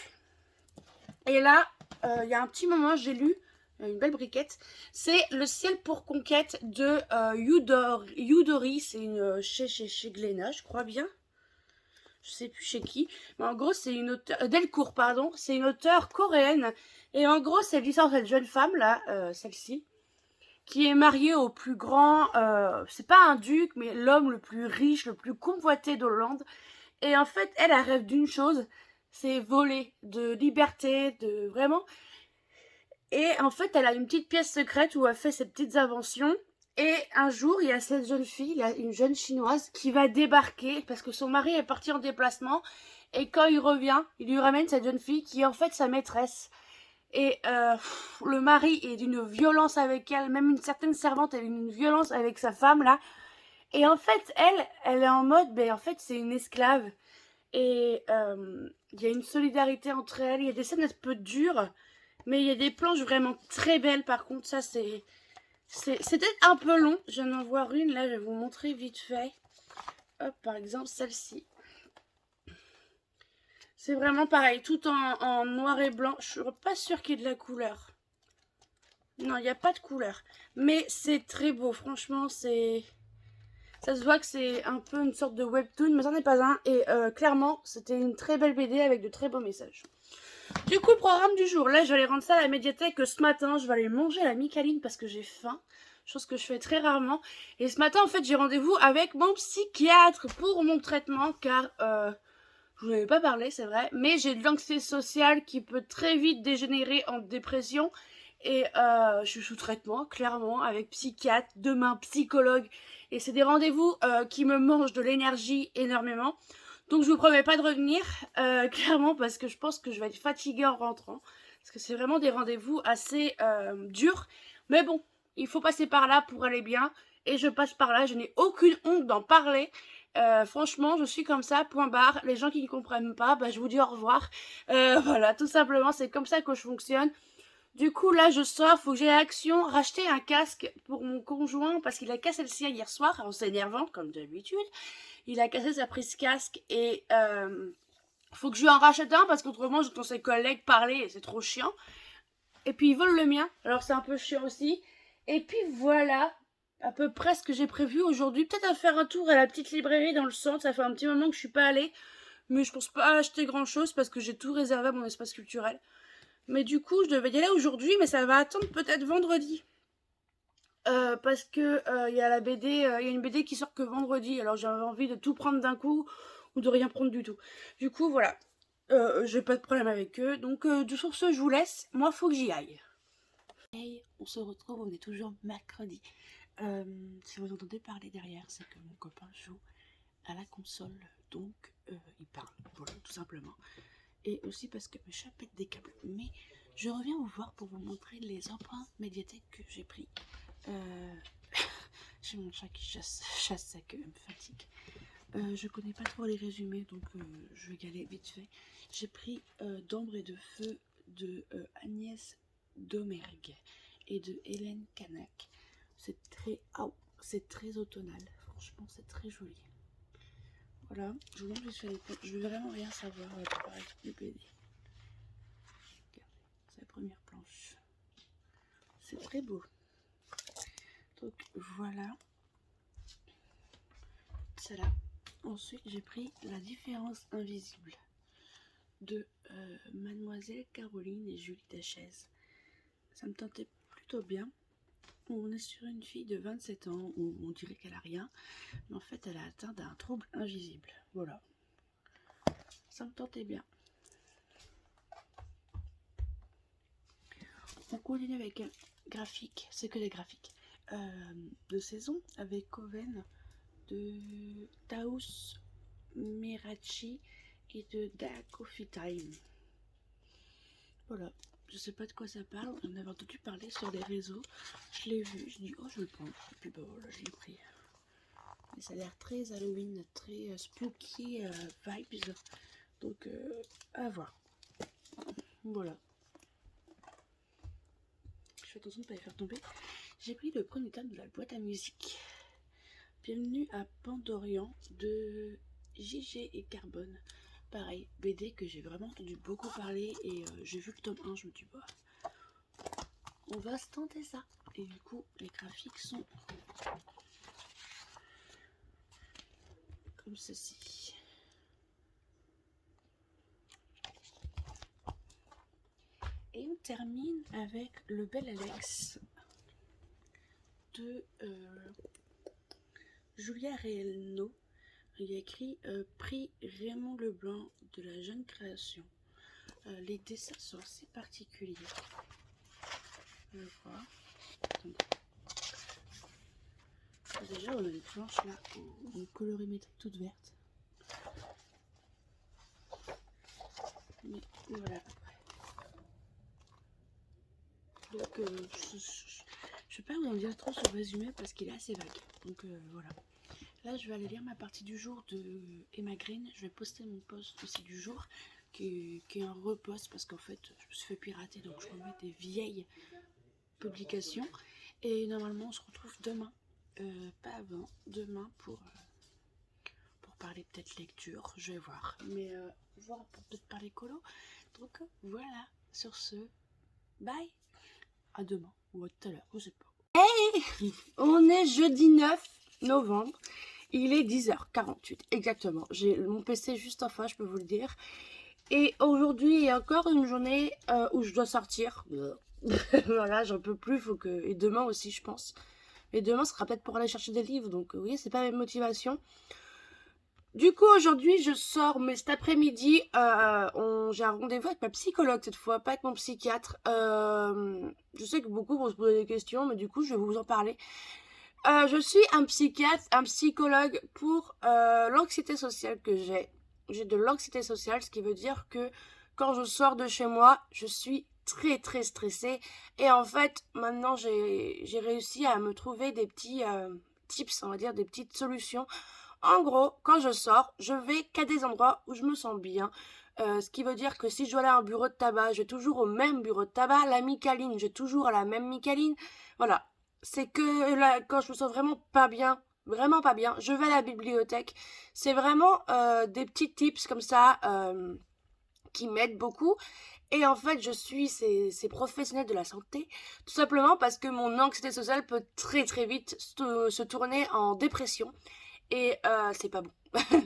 Et là, il y a un petit moment, j'ai lu une belle briquette. C'est Le ciel pour conquête de Yudori. C'est une chez Glénat, je crois bien. Je sais plus chez qui, mais en gros c'est une auteure, Delcourt pardon, c'est une auteure coréenne, et en gros c'est l'histoire de cette jeune femme là, celle-ci, qui est mariée au plus grand, c'est pas un duc, mais l'homme le plus riche, le plus convoité d'Hollande, et en fait elle rêve d'une chose, c'est voler, de liberté, de vraiment, et en fait elle a une petite pièce secrète où elle fait ses petites inventions. Et un jour, il y a cette jeune fille, il y a une jeune chinoise qui va débarquer parce que son mari est parti en déplacement. Et quand il revient, il lui ramène cette jeune fille qui est en fait sa maîtresse. Et le mari est d'une violence avec elle, même une certaine servante est d'une violence avec sa femme là. Et en fait, elle est en mode, ben en fait c'est une esclave. Et il y a une solidarité entre elles. Il y a des scènes un peu dures, mais il y a des planches vraiment très belles. Par contre, ça c'est peut-être un peu long. Je viens d'en voir une, là je vais vous montrer vite fait. Hop, par exemple celle-ci. C'est vraiment pareil, tout en noir et blanc. Je suis pas sûre qu'il y ait de la couleur. Non, il n'y a pas de couleur. Mais c'est très beau, franchement, c'est... Ça se voit que c'est un peu une sorte de webtoon, mais ça n'est pas un. Et clairement, c'était une très belle BD avec de très beaux messages. Du coup, le programme du jour. Là, je vais aller rendre ça à la médiathèque ce matin. Je vais aller manger à la Micaline parce que j'ai faim. Chose que je fais très rarement. Et ce matin, en fait, j'ai rendez-vous avec mon psychiatre pour mon traitement. Car je vous en avais pas parlé, c'est vrai. Mais j'ai de l'anxiété sociale qui peut très vite dégénérer en dépression. Et je suis sous traitement, clairement, avec psychiatre, demain psychologue. Et c'est des rendez-vous qui me mangent de l'énergie énormément. Donc je vous promets pas de revenir, clairement, parce que je pense que je vais être fatiguée en rentrant. Parce que c'est vraiment des rendez-vous assez durs. Mais bon, il faut passer par là pour aller bien. Et je passe par là, je n'ai aucune honte d'en parler. Franchement, je suis comme ça, point barre. Les gens qui ne comprennent pas, bah, je vous dis au revoir. Voilà, tout simplement, c'est comme ça que je fonctionne. Du coup, là, je sors, faut que j'aie action, racheter un casque pour mon conjoint parce qu'il a cassé le sien hier soir en s'énervant, comme d'habitude. Il a cassé sa prise casque et faut que je lui en rachète un parce qu'autrement, j'entends ses collègues parler et c'est trop chiant. Et puis, ils volent le mien, alors c'est un peu chiant aussi. Et puis voilà, à peu près ce que j'ai prévu aujourd'hui. Peut-être à faire un tour à la petite librairie dans le centre, ça fait un petit moment que je suis pas allée. Mais je pense pas acheter grand chose parce que j'ai tout réservé à mon espace culturel. Mais du coup, je devais y aller aujourd'hui, mais ça va attendre peut-être vendredi. Parce que il y a la BD, il y a une BD qui sort que vendredi. Alors j'avais envie de tout prendre d'un coup ou de rien prendre du tout. Du coup, voilà. J'ai pas de problème avec eux. Donc, sur ce, je vous laisse. Moi, faut que j'y aille. Hey, on se retrouve, on est toujours mercredi. Si vous entendez parler derrière, c'est que mon copain joue à la console. Donc, il parle. Voilà, tout simplement. Et aussi parce que mes chats pètent des câbles. Mais je reviens vous voir pour vous montrer les empreintes médiathèques que j'ai pris. J'ai mon chat qui chasse sa queue, me fatigue. Je connais pas trop les résumés, donc je vais y aller vite fait. J'ai pris d'Ambre et de Feu de Agnès Domergue et de Hélène Canac. C'est très automnal. Franchement, c'est très joli. Voilà, je vous montre, je veux vraiment rien savoir par les BD. Regardez, c'est la première planche. C'est très beau. Donc voilà. Celle-là. Ensuite, j'ai pris La différence invisible de Mademoiselle Caroline et Julie Dachaise. Ça me tentait plutôt bien. On est sur une fille de 27 ans où on dirait qu'elle a rien, mais en fait elle a atteint d'un trouble invisible. Voilà. Ça me tentait bien. On continue avec un graphique, c'est que des graphiques de saison avec Coven de Taous Mirachi et de Da Coffee Time. Voilà, je sais pas de quoi ça parle, on avait entendu parler sur les réseaux, je l'ai vu, je dis oh je vais le prendre, et puis bah voilà, je l'ai pris. Mais ça a l'air très Halloween, très spooky vibes, donc à voir. Voilà. Je fais attention de ne pas les faire tomber. J'ai pris le premier tome de la boîte à musique. Bienvenue à Pandorian de JG et Carbone. Pareil, BD que j'ai vraiment entendu beaucoup parler et j'ai vu le tome 1, je me dis bah on va se tenter ça. Et du coup les graphiques sont comme ceci. Et on termine avec Le Bel Alex de Julia Reelno. Il y a écrit Prix Raymond Leblanc de la jeune création. Les dessins sont assez particuliers. Je vois. Déjà, on a des planches là en colorimétrie toute verte. Mais voilà. Donc, je ne vais pas vous en dire trop sur le résumé parce qu'il est assez vague. Donc, voilà. Là, je vais aller lire ma partie du jour de Emma Green. Je vais poster mon post aussi du jour, qui est un repost, parce qu'en fait, je me suis fait pirater, donc je remets des vieilles publications. Et normalement, on se retrouve demain, pas avant, demain pour parler peut-être lecture, je vais voir. Mais voir pour peut-être parler colo. Donc voilà, sur ce, bye. À demain, ou à tout à l'heure, je sais pas. Hey, on est jeudi 9 novembre. Il est 10h48, exactement. J'ai mon PC juste en face, je peux vous le dire. Et aujourd'hui, il y a encore une journée où je dois sortir. Voilà, j'en peux plus. Faut que... Et demain aussi, je pense. Et demain, ce sera peut-être pour aller chercher des livres. Donc, oui, c'est pas mes motivations. Du coup, aujourd'hui, je sors, mais cet après-midi, j'ai un rendez-vous avec ma psychologue cette fois, pas avec mon psychiatre. Je sais que beaucoup vont se poser des questions, mais du coup, je vais vous en parler. Je suis un psychiatre, un psychologue pour l'anxiété sociale que j'ai. J'ai de l'anxiété sociale, ce qui veut dire que quand je sors de chez moi, je suis très très stressée. Et en fait, maintenant, j'ai réussi à me trouver des petits tips, on va dire, des petites solutions. En gros, quand je sors, je vais qu'à des endroits où je me sens bien. Ce qui veut dire que si je dois aller à un bureau de tabac, je vais toujours au même bureau de tabac. La Micaline, je vais toujours à la même Micaline. Voilà. C'est que là, quand je me sens vraiment pas bien, je vais à la bibliothèque. C'est vraiment des petits tips comme ça qui m'aident beaucoup. Et en fait, je suis ces professionnels de la santé, tout simplement parce que mon anxiété sociale peut très très vite se tourner en dépression. Et c'est pas bon.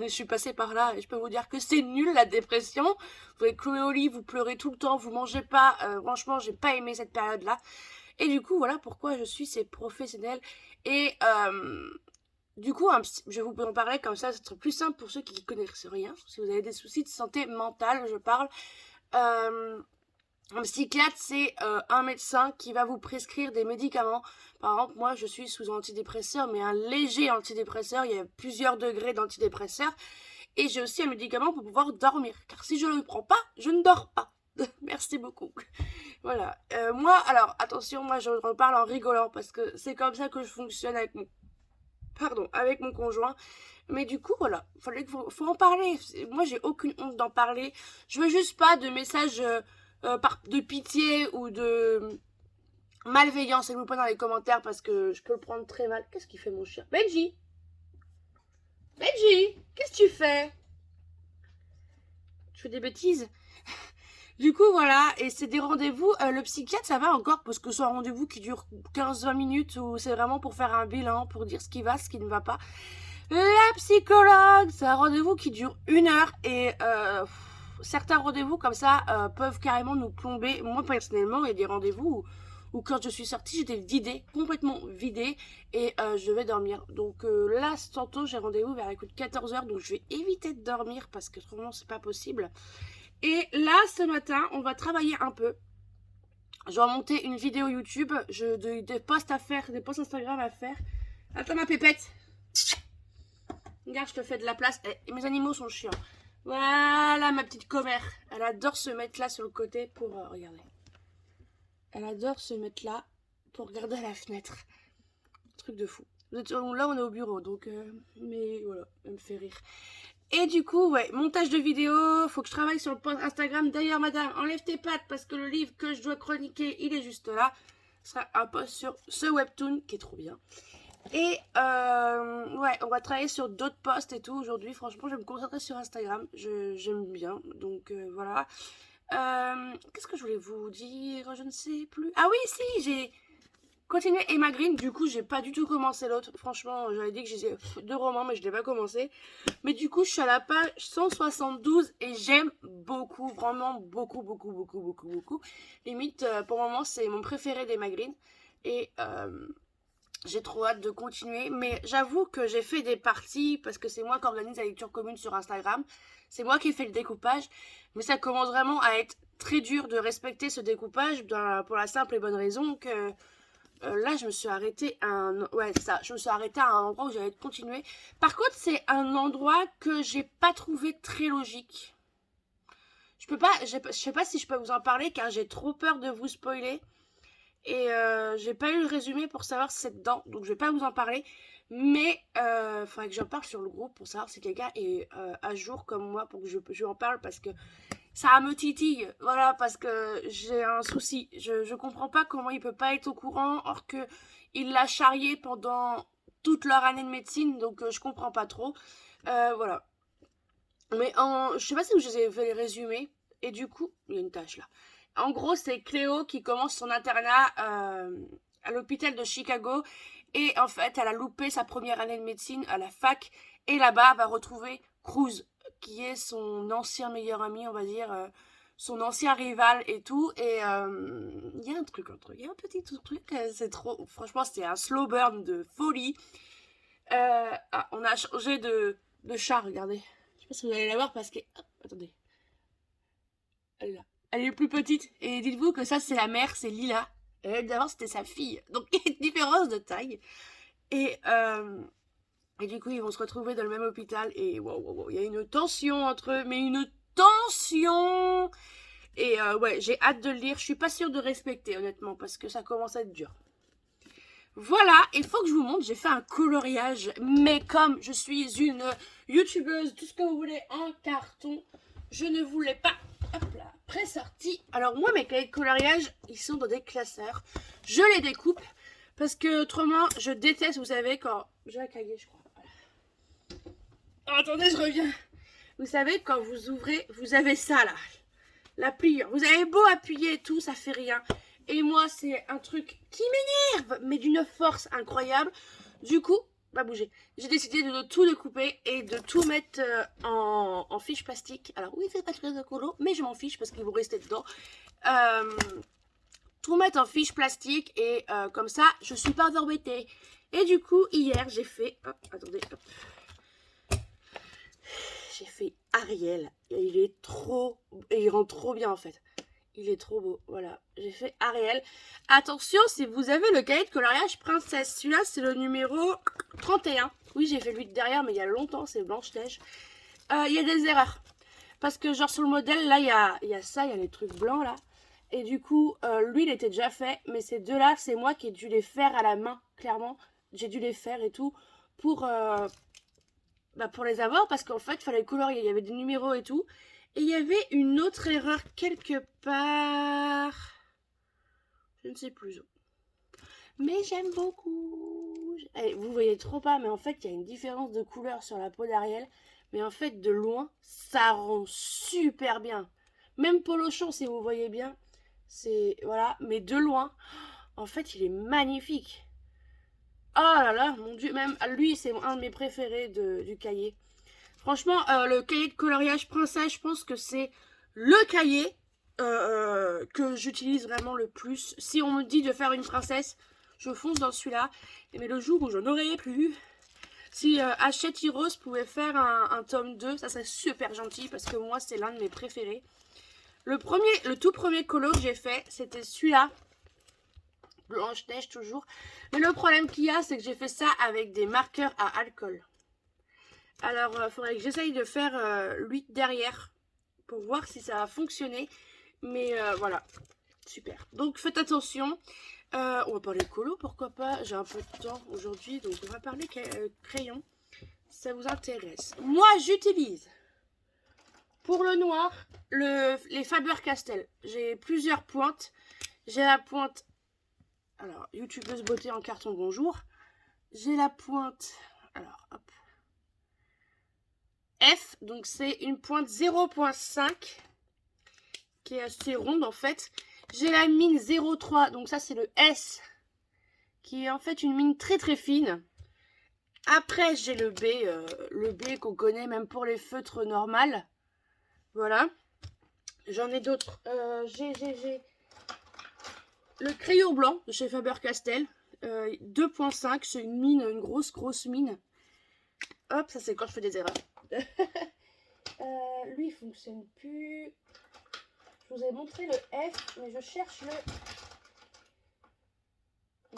Je suis passée par là et je peux vous dire que c'est nul la dépression. Vous êtes cloué au lit, vous pleurez tout le temps, vous mangez pas. Franchement, j'ai pas aimé cette période-là. Et du coup, voilà pourquoi je suis ces professionnels. Et du coup, je vais vous en parler comme ça, c'est plus simple pour ceux qui connaissent rien. Si vous avez des soucis de santé mentale, je parle. Un psychiatre, c'est un médecin qui va vous prescrire des médicaments. Par exemple, moi, je suis sous antidépresseur, mais un léger antidépresseur. Il y a plusieurs degrés d'antidépresseur. Et j'ai aussi un médicament pour pouvoir dormir. Car si je ne le prends pas, je ne dors pas. Merci beaucoup. Voilà. Moi, alors, attention, moi, je reparle en rigolant parce que c'est comme ça que je fonctionne avec mon conjoint. Mais du coup, voilà. Faut en parler. Moi, j'ai aucune honte d'en parler. Je veux juste pas de messages de pitié ou de malveillance, s'il vous plaît, dans les commentaires parce que je peux le prendre très mal. Qu'est-ce qu'il fait, mon chien? Benji, qu'est-ce que tu fais? Tu fais des bêtises? Du coup, voilà, et c'est des rendez-vous. Le psychiatre, ça va encore, parce que c'est un rendez-vous qui dure 15-20 minutes, où c'est vraiment pour faire un bilan, pour dire ce qui va, ce qui ne va pas. La psychologue, c'est un rendez-vous qui dure 1 heure, et certains rendez-vous comme ça peuvent carrément nous plomber. Moi, personnellement, il y a des rendez-vous où quand je suis sortie, j'étais vidée, complètement vidée, et je vais dormir. Donc là, tantôt, j'ai rendez-vous vers 14h, donc je vais éviter de dormir, parce que autrement, c'est pas possible. Et là, ce matin, on va travailler un peu. Je vais monter une vidéo YouTube, des posts à faire, des posts Instagram à faire. Attends ma pépette. Regarde, je te fais de la place. Et mes animaux sont chiants. Voilà ma petite commère. Elle adore se mettre là sur le côté pour regarder. Elle adore se mettre là pour regarder à la fenêtre. Truc de fou. Là, on est au bureau, donc... mais voilà, elle me fait rire. Et du coup, ouais, montage de vidéo, faut que je travaille sur le post Instagram. D'ailleurs, madame, enlève tes pattes parce que le livre que je dois chroniquer, il est juste là. Ce sera un post sur ce webtoon qui est trop bien. Et ouais, on va travailler sur d'autres posts et tout aujourd'hui. Franchement, je vais me concentrer sur Instagram. J'aime bien, donc voilà. Qu'est-ce que je voulais vous dire? Je ne sais plus. Ah oui, si, j'ai... continuer Emma Green, du coup j'ai pas du tout commencé l'autre. Franchement, j'avais dit que j'ai 2 romans, mais je l'ai pas commencé. Mais du coup, je suis à la page 172 et j'aime beaucoup, vraiment beaucoup. Limite, pour le moment, c'est mon préféré d'Emma Green. Et j'ai trop hâte de continuer. Mais j'avoue que j'ai fait des parties, parce que c'est moi qui organise la lecture commune sur Instagram. C'est moi qui ai fait le découpage. Mais ça commence vraiment à être très dur de respecter ce découpage pour la simple et bonne raison que... là, je me suis arrêtée à un endroit où j'allais continuer. Par contre, c'est un endroit que j'ai pas trouvé très logique. Je sais pas si je peux vous en parler car j'ai trop peur de vous spoiler. Et j'ai pas eu le résumé pour savoir si c'est dedans, donc je vais pas vous en parler. Mais faudrait que j'en parle sur le groupe pour savoir si quelqu'un est à jour comme moi pour que je en parle parce que ça me titille. Voilà, parce que j'ai un souci. Je comprends pas comment il peut pas être au courant or que il l'a charrié pendant toute leur année de médecine, donc je comprends pas trop. Voilà. Mais je sais pas si je vous ai fait les résumés. Et du coup, il y a une tâche là. En gros, c'est Cléo qui commence son internat à l'hôpital de Chicago. Et en fait, elle a loupé sa première année de médecine à la fac. Et là-bas, elle va retrouver Cruz, qui est son ancien meilleur ami, on va dire, son ancien rival et tout. Et il y a un truc, il y a un petit truc, c'est trop. Franchement, c'était un slow burn de folie. On a changé de chat, regardez. Je sais pas si vous allez la voir parce que. Hop, attendez. Elle est là. Elle est plus petite. Et dites-vous que ça, c'est la mère, c'est Lila. Et elle, d'avant, c'était sa fille. Donc, il y a une différence de taille. Et, et du coup, ils vont se retrouver dans le même hôpital. Et wow, il y a une tension entre eux. Mais une tension. Et ouais, j'ai hâte de le lire. Je suis pas sûre de respecter, honnêtement, parce que ça commence à être dur. Voilà, il faut que je vous montre, j'ai fait un coloriage, mais comme je suis une youtubeuse, tout ce que vous voulez en carton, je ne voulais pas, hop là, pré-sorti. Alors moi, mes cahiers de coloriage, ils sont dans des classeurs, je les découpe, parce que autrement, je déteste, vous savez, quand... J'ai un cahier, je crois, voilà. Oh, attendez, je reviens. Vous savez, quand vous ouvrez, vous avez ça, là, la pliure. Vous avez beau appuyer et tout, ça fait rien. Et moi, c'est un truc qui m'énerve, mais d'une force incroyable. Du coup, pas bouger. J'ai décidé de tout découper et de tout mettre en fiche plastique. Alors oui, c'est pas très écolo, mais je m'en fiche parce qu'ils vont rester dedans. Tout mettre en fiche plastique et comme ça, je suis pas embêtée. Et du coup, hier, j'ai fait... Hop, attendez, hop. J'ai fait Ariel. Et il est trop... Et il rend trop bien, en fait. Il est trop beau, voilà. J'ai fait Ariel. Attention, si vous avez le cahier de coloriage princesse, celui-là, c'est le numéro 31. Oui, j'ai fait lui de derrière, mais il y a longtemps, c'est Blanche-Neige. Il y a des erreurs. Parce que, genre, sur le modèle, là, il y a ça, il y a les trucs blancs, là. Et du coup, lui, il était déjà fait. Mais ces deux-là, c'est moi qui ai dû les faire à la main, clairement. J'ai dû les faire et tout pour les avoir. Parce qu'en fait, il fallait colorier. Il y avait des numéros et tout. Et il y avait une autre erreur quelque part. Je ne sais plus où. Mais j'aime beaucoup. Vous voyez trop pas, mais en fait, il y a une différence de couleur sur la peau d'Ariel. Mais en fait, de loin, ça rend super bien. Même Polochon, si vous voyez bien. C'est... Voilà. Mais de loin, en fait, il est magnifique. Oh là là, mon Dieu. Même lui, c'est un de mes préférés du cahier. Franchement, le cahier de coloriage princesse, je pense que c'est le cahier que j'utilise vraiment le plus. Si on me dit de faire une princesse, je fonce dans celui-là. Mais le jour où j'en aurais plus, si Hachette Heroes pouvait faire un tome 2, ça serait super gentil parce que moi, c'est l'un de mes préférés. Le tout premier colo que j'ai fait, c'était celui-là. Blanche-Neige toujours. Mais le problème qu'il y a, c'est que j'ai fait ça avec des marqueurs à alcool. Alors, il faudrait que j'essaye de faire lui derrière pour voir si ça va fonctionner. Mais voilà, super. Donc, faites attention. On va parler colo, pourquoi pas. J'ai un peu de temps aujourd'hui, donc on va parler crayon. Si ça vous intéresse. Moi, j'utilise pour le noir les Faber-Castell. J'ai plusieurs pointes. J'ai la pointe... Alors, youtubeuse beauté en carton, bonjour. J'ai la pointe... Alors, hop. F, donc c'est une pointe 0.5 qui est assez ronde en fait. J'ai la mine 0.3, donc ça c'est le S, qui est en fait une mine très très fine. Après j'ai le B qu'on connaît même pour les feutres normales. Voilà. J'en ai d'autres. J'ai le crayon blanc de chez Faber-Castell. 2.5, c'est une mine, une grosse mine. Hop, ça c'est quand je fais des erreurs. Lui, il fonctionne plus. Je vous ai montré le F, mais je cherche le...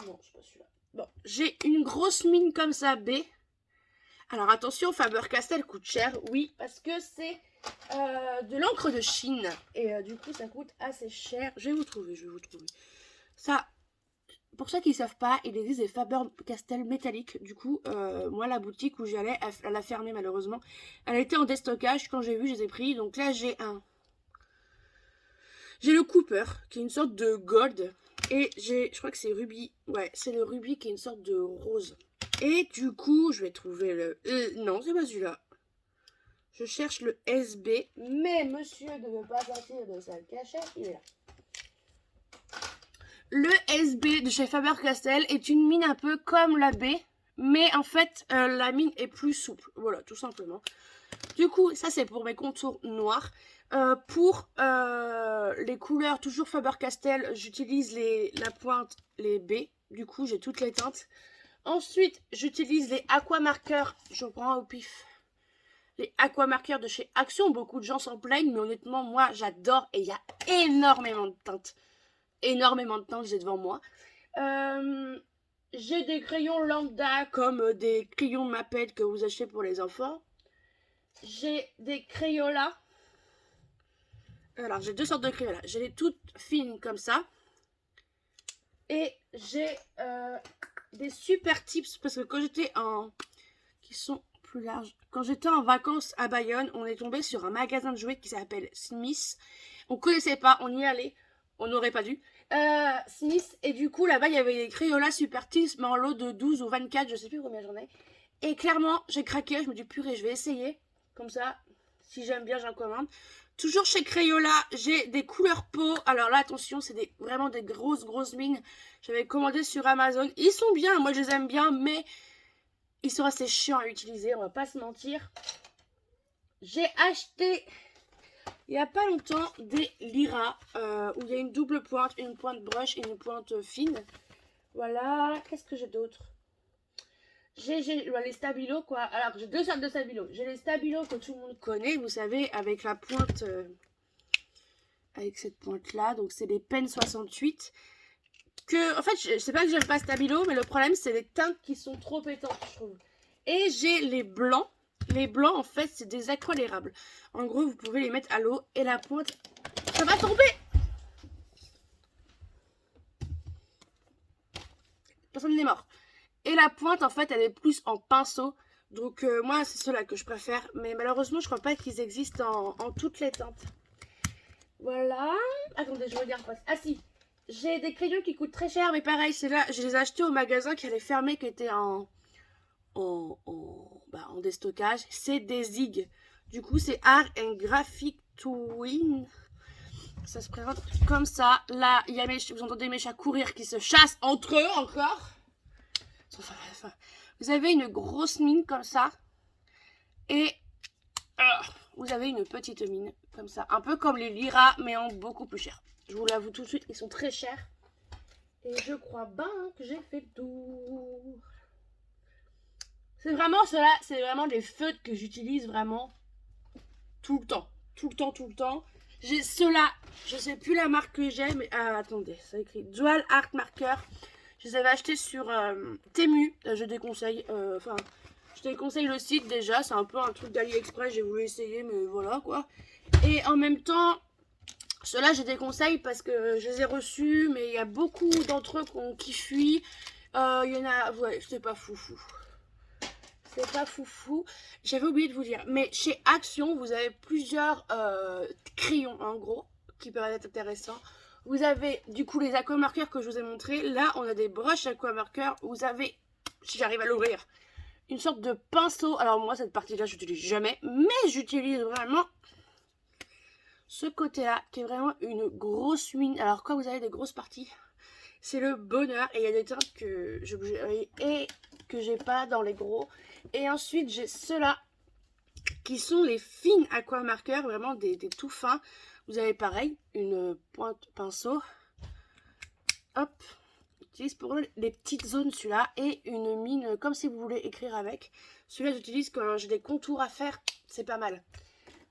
Non, c'est pas celui-là. Bon, j'ai une grosse mine comme ça, B. Alors attention, Faber-Castell coûte cher, oui, parce que c'est de l'encre de Chine. Et du coup, ça coûte assez cher. Je vais vous trouver. Ça, pour ceux qui ne savent pas, il existe des Faber-Castell métalliques. Du coup, moi, la boutique où j'allais, elle a fermé malheureusement. Elle était en déstockage. Quand j'ai vu, je les ai pris. Donc là, j'ai le Cooper, qui est une sorte de gold. Et je crois que c'est Ruby. Ouais, c'est le Ruby qui est une sorte de rose. Et du coup, je vais trouver le... non, c'est pas celui-là. Je cherche le SB. Mais monsieur ne veut pas sortir de sa cachette. Il est là. Le SB de chez Faber-Castell est une mine un peu comme la B, mais en fait, la mine est plus souple. Voilà, tout simplement. Du coup, ça, c'est pour mes contours noirs. Pour les couleurs, toujours Faber-Castell, j'utilise la pointe, les B. Du coup, j'ai toutes les teintes. Ensuite, j'utilise les aquamarqueurs. Je prends au pif. Les aquamarqueurs de chez Action. Beaucoup de gens s'en plaignent, mais honnêtement, moi, j'adore. Et il y a énormément de teintes. Énormément de teintes, j'ai devant moi. J'ai des crayons lambda comme des crayons Maped que vous achetez pour les enfants. J'ai des Crayola. Alors, j'ai deux sortes de Crayola. J'ai les toutes fines comme ça. Et j'ai des super tips parce que quand j'étais qui sont plus larges. Quand j'étais en vacances à Bayonne, on est tombé sur un magasin de jouets qui s'appelle Smith. On connaissait pas, on y allait. On n'aurait pas dû. Smith, et du coup là-bas il y avait des Crayola Super Tips, mais en lot de 12 ou 24, je sais plus combien j'en ai. Et clairement, j'ai craqué, je me dis purée, je vais essayer. Comme ça, si j'aime bien, j'en commande. Toujours chez Crayola, j'ai des couleurs peau. Alors là, attention, c'est vraiment des grosses mines. J'avais commandé sur Amazon. Ils sont bien, moi je les aime bien, mais ils sont assez chiants à utiliser, on va pas se mentir. J'ai acheté il n'y a pas longtemps des Lyra où il y a une double pointe, une pointe brush et une pointe fine. Voilà, qu'est-ce que j'ai d'autre? J'ai les stabilos quoi. Alors j'ai deux sortes de stabilos. J'ai les stabilos que tout le monde connaît, vous savez, avec la pointe, avec cette pointe là. Donc c'est les Pen 68. En fait, je sais pas que j'aime pas stabilo, mais le problème c'est les teintes qui sont trop pétantes, je trouve. Et j'ai les blancs. Les blancs, en fait, c'est des aqualérables. En gros, vous pouvez les mettre à l'eau et la pointe... Ça va tomber! Personne n'est mort. Et la pointe, en fait, elle est plus en pinceau. Donc, moi, c'est ceux-là que je préfère. Mais malheureusement, je crois pas qu'ils existent en toutes les teintes. Voilà. Attendez, je regarde pas. Ah si, j'ai des crayons qui coûtent très cher, mais pareil, c'est là, je les ai achetés au magasin qui allait fermer, qui était en déstockage. C'est des Zig. Du coup, c'est Art and Graphic Twin. Ça se présente comme ça. Là, il y a vous entendez mes chats courir qui se chassent entre eux encore. Vous avez une grosse mine comme ça. Et vous avez une petite mine comme ça. Un peu comme les Lyra, mais en beaucoup plus cher. Je vous l'avoue tout de suite, ils sont très chers. Et je crois bien que j'ai fait le tour. C'est vraiment cela, c'est vraiment des feutres que j'utilise vraiment tout le temps. Tout le temps. J'ai ceux-là, je sais plus la marque que j'ai, mais attendez, ça écrit Dual Art Marker. Je les avais achetés sur Temu, je déconseille. Je déconseille le site déjà, c'est un peu un truc d'AliExpress, j'ai voulu essayer, mais voilà quoi. Et en même temps, ceux-là, je déconseille parce que je les ai reçus, mais il y a beaucoup d'entre eux qui fuient. Il y en a, ouais, c'est pas foufou. C'est pas foufou. J'avais oublié de vous dire, mais chez Action, vous avez plusieurs crayons, en gros, qui peuvent être intéressants. Vous avez, du coup, les aquamarqueurs que je vous ai montrés. Là, on a des brushes aquamarqueurs. Vous avez, si j'arrive à l'ouvrir, une sorte de pinceau. Alors, moi, cette partie-là, je n'utilise jamais, mais j'utilise vraiment ce côté-là, qui est vraiment une grosse mine. Alors, quand vous avez des grosses parties, c'est le bonheur. Et il y a des teintes que j'ai pas dans les gros. Et ensuite, j'ai ceux-là qui sont les fines aquamarqueurs, vraiment des tout fins. Vous avez pareil, une pointe pinceau. Hop, j'utilise pour les petites zones celui-là. Et une mine comme si vous voulez écrire avec. Celui-là, j'utilise quand j'ai des contours à faire. C'est pas mal.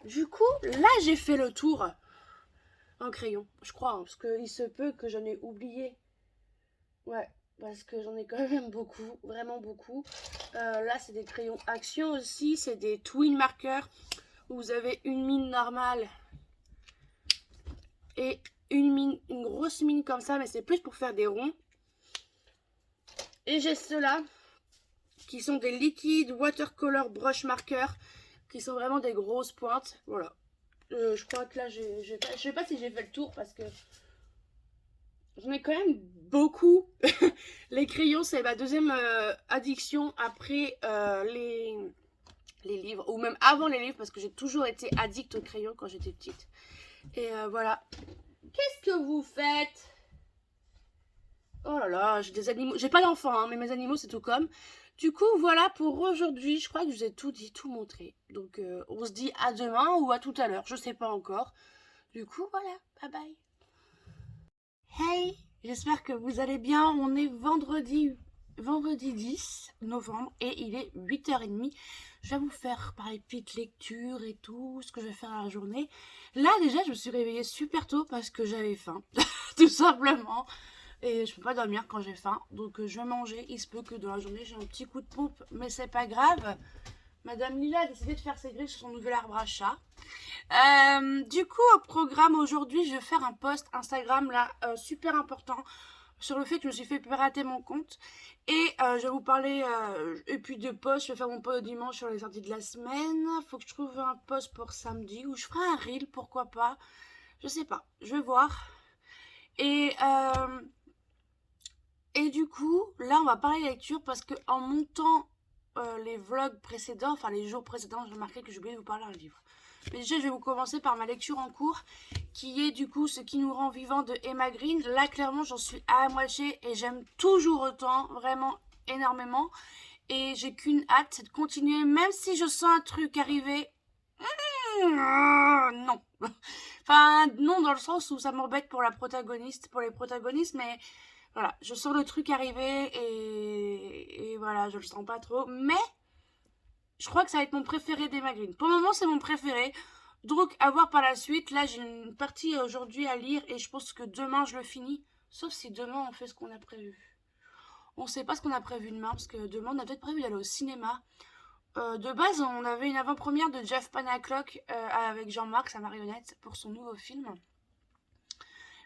Du coup, là, j'ai fait le tour en crayon. Je crois, hein, parce qu'il se peut que j'en ai oublié. Ouais, parce que j'en ai quand même beaucoup, vraiment beaucoup. Là, c'est des crayons Action aussi, c'est des twin markers. Vous avez une mine normale et une grosse mine comme ça, mais c'est plus pour faire des ronds. Et j'ai ceux-là qui sont des liquides watercolor brush marker qui sont vraiment des grosses pointes. Voilà. Je crois que là, je sais pas si j'ai fait le tour parce que j'en ai quand même beaucoup. Les crayons, c'est ma deuxième addiction après les livres, ou même avant les livres, parce que j'ai toujours été addict aux crayons quand j'étais petite. Et voilà. Qu'est-ce que vous faites? Oh là là, j'ai des animaux. J'ai pas d'enfants, hein, mais mes animaux, c'est tout comme. Du coup, voilà pour aujourd'hui. Je crois que je vous ai tout dit, tout montré. Donc, on se dit à demain ou à tout à l'heure. Je sais pas encore. Du coup, voilà. Bye bye. Hey, j'espère que vous allez bien. On est vendredi 10 novembre et il est 8h30. Je vais vous faire pareil, petite lecture et tout, ce que je vais faire à la journée. Là, déjà, je me suis réveillée super tôt parce que j'avais faim, tout simplement. Et je peux pas dormir quand j'ai faim, donc je vais manger. Il se peut que dans la journée, j'ai un petit coup de pompe, mais c'est pas grave. Madame Lila a décidé de faire ses griffes sur son nouvel arbre à chat. Du coup, au programme aujourd'hui, je vais faire un post Instagram là super important sur le fait que je me suis fait pirater mon compte. Et je vais vous parler, et puis de posts, je vais faire mon post dimanche sur les sorties de la semaine. Faut que je trouve un post pour samedi, ou je ferai un reel, pourquoi pas. Je sais pas, je vais voir. Et du coup, là, on va parler lecture parce que en montant les vlogs précédents, enfin les jours précédents, j'ai remarqué que j'ai oublié de vous parler d'un livre. Mais déjà, je vais vous commencer par ma lecture en cours, qui est du coup Ce qui nous rend vivants de Emma Green. Là, clairement, j'en suis à moitié et j'aime toujours autant, vraiment énormément. Et j'ai qu'une hâte, c'est de continuer, même si je sens un truc arriver. Non. Enfin, non, dans le sens où ça m'embête pour la protagoniste, pour les protagonistes, mais voilà, je sens le truc arriver et voilà, je le sens pas trop. Mais je crois que ça va être mon préféré d'Emma Green. Pour le moment, c'est mon préféré. Donc, à voir par la suite. Là, j'ai une partie aujourd'hui à lire et je pense que demain, je le finis. Sauf si demain, on fait ce qu'on a prévu. On sait pas ce qu'on a prévu demain parce que demain, on a peut-être prévu d'aller au cinéma. De base, on avait une avant-première de Jeff Panaclock avec Jean-Marc, sa marionnette, pour son nouveau film.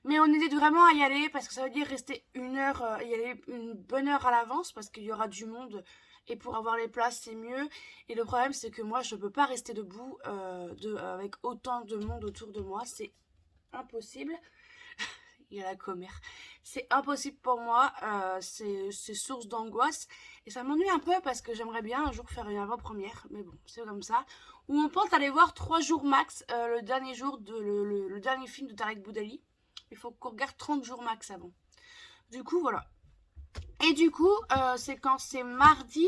Mais on hésite vraiment à y aller parce que ça veut dire rester une heure, y aller une bonne heure à l'avance parce qu'il y aura du monde et pour avoir les places c'est mieux. Et le problème c'est que moi je peux pas rester debout avec autant de monde autour de moi, c'est impossible. Il y a la commère. C'est impossible pour moi, c'est source d'angoisse et ça m'ennuie un peu parce que j'aimerais bien un jour faire une avant-première, mais bon, c'est comme ça. Ou on pense aller voir 3 jours max, le dernier jour de le dernier film de Tarek Boudali. Il faut qu'on regarde 30 jours max avant. Du coup, voilà. Et du coup, c'est quand c'est mardi,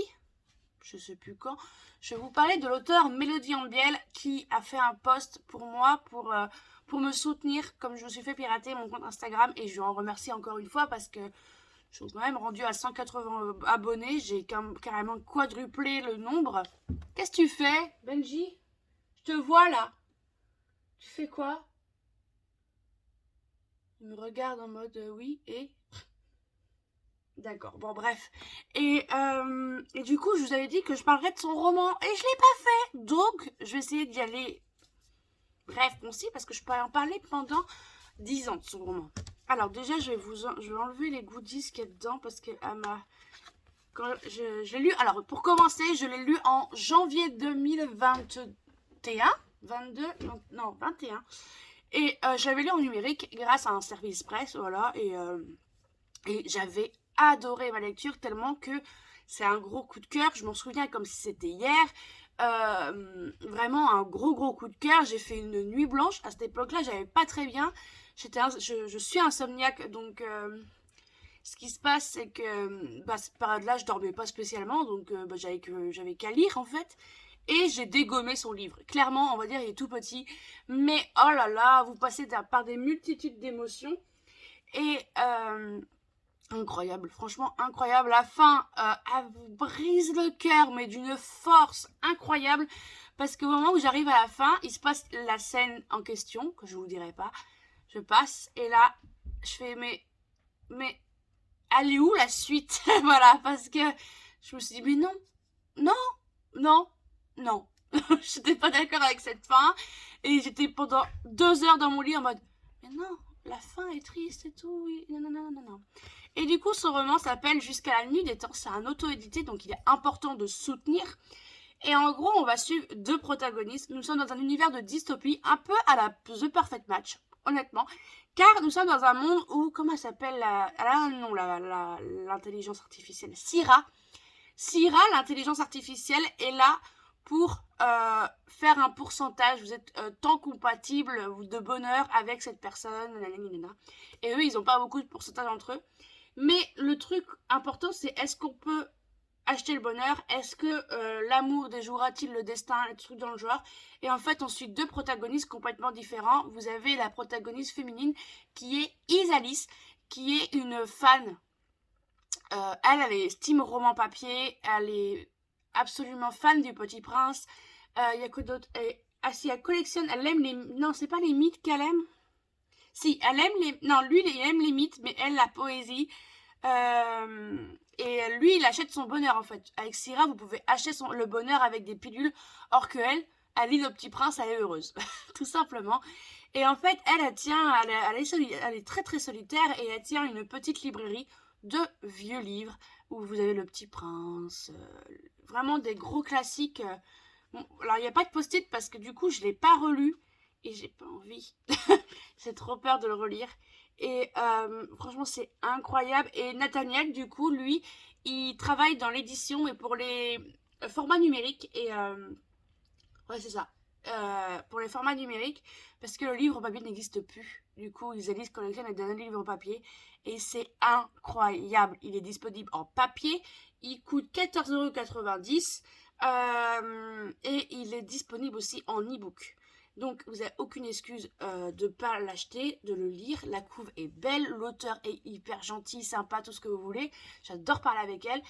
je sais plus quand, je vais vous parler de l'auteur Mélodie Ambiel qui a fait un post pour moi, pour me soutenir, comme je me suis fait pirater mon compte Instagram. Et je lui en remercie encore une fois parce que je suis quand même rendue à 180 abonnés. J'ai carrément quadruplé le nombre. Qu'est-ce que tu fais, Benji? Je te vois là. Tu fais quoi? Il me regarde en mode oui et... D'accord, bon bref. Et du coup, je vous avais dit que je parlerais de son roman et je l'ai pas fait. Donc, je vais essayer d'y aller bref, concis, parce que je peux en parler pendant 10 ans de son roman. Alors déjà, je vais enlever les goodies qu'il y a dedans parce que quand je l'ai lu... Alors, pour commencer, je l'ai lu en janvier 2021. 22, non, 21. Et j'avais lu en numérique grâce à un service presse, voilà, et j'avais adoré ma lecture tellement que c'est un gros coup de cœur. Je m'en souviens comme si c'était hier. Vraiment un gros coup de cœur. J'ai fait une nuit blanche. À cette époque-là, j'avais pas très bien. Je suis insomniaque, donc ce qui se passe, c'est que cette période-là, je dormais pas spécialement, donc j'avais qu'à lire en fait. Et j'ai dégommé son livre. Clairement, on va dire, il est tout petit. Mais oh là là, vous passez par des multitudes d'émotions. Et incroyable, franchement incroyable. La fin, elle vous brise le cœur, mais d'une force incroyable. Parce qu'au moment où j'arrive à la fin, il se passe la scène en question, que je vous dirai pas. Je passe, et là, je fais, mais elle est où la suite? Voilà, parce que je me suis dit, mais non, non, non, non. J'étais pas d'accord avec cette fin. Et j'étais pendant 2 heures dans mon lit en mode, mais non, la fin est triste et tout. Oui. Non, non, non, non, non. Et du coup, son roman s'appelle Jusqu'à la nuit des temps. C'est un auto-édité, donc il est important de soutenir. Et en gros, on va suivre deux protagonistes. Nous sommes dans un univers de dystopie, un peu à la The Perfect Match, honnêtement. Car nous sommes dans un monde où, comment elle s'appelle l'intelligence artificielle Syrah. Syrah, l'intelligence artificielle, est là pour faire un pourcentage. Vous êtes tant compatible de bonheur avec cette personne. Nanana. Et eux, ils n'ont pas beaucoup de pourcentage entre eux. Mais le truc important, c'est est-ce qu'on peut acheter le bonheur? Est-ce que l'amour déjouera-t-il le destin? Et trucs dans le genre. Et en fait, on suit deux protagonistes complètement différents. Vous avez la protagoniste féminine qui est Isalis, qui est une fan. Elle est steam roman papier. Elle est absolument fan du Petit Prince. Il y a que d'autres. Si elle collectionne, elle aime les. Non, c'est pas les mythes qu'elle aime. Si, elle aime les. Non, lui, il aime les mythes, mais elle, la poésie. Et lui, il achète son bonheur en fait. Avec Syrah, vous pouvez acheter le bonheur avec des pilules, or que elle lit le Petit Prince, elle est heureuse, tout simplement. Et en fait, elle est très très solitaire et elle tient une petite librairie de vieux livres où vous avez le Petit Prince, vraiment des gros classiques. Bon, alors il n'y a pas de post-it parce que du coup, je l'ai pas relu et j'ai pas envie. J'ai trop peur de le relire. Et franchement, c'est incroyable. Et Nathaniel, du coup, lui, il travaille dans l'édition et pour les formats numériques. Et ouais, c'est ça. Pour les formats numériques, parce que le livre papier n'existe plus. Du coup, Isalis collectionne les derniers livres papier. Et c'est incroyable. Il est disponible en papier. Il coûte 14,90 €. Et il est disponible aussi en e-book. Donc, vous n'avez aucune excuse de ne pas l'acheter, de le lire. La couve est belle, l'auteur est hyper gentil, sympa, tout ce que vous voulez. J'adore parler avec elle.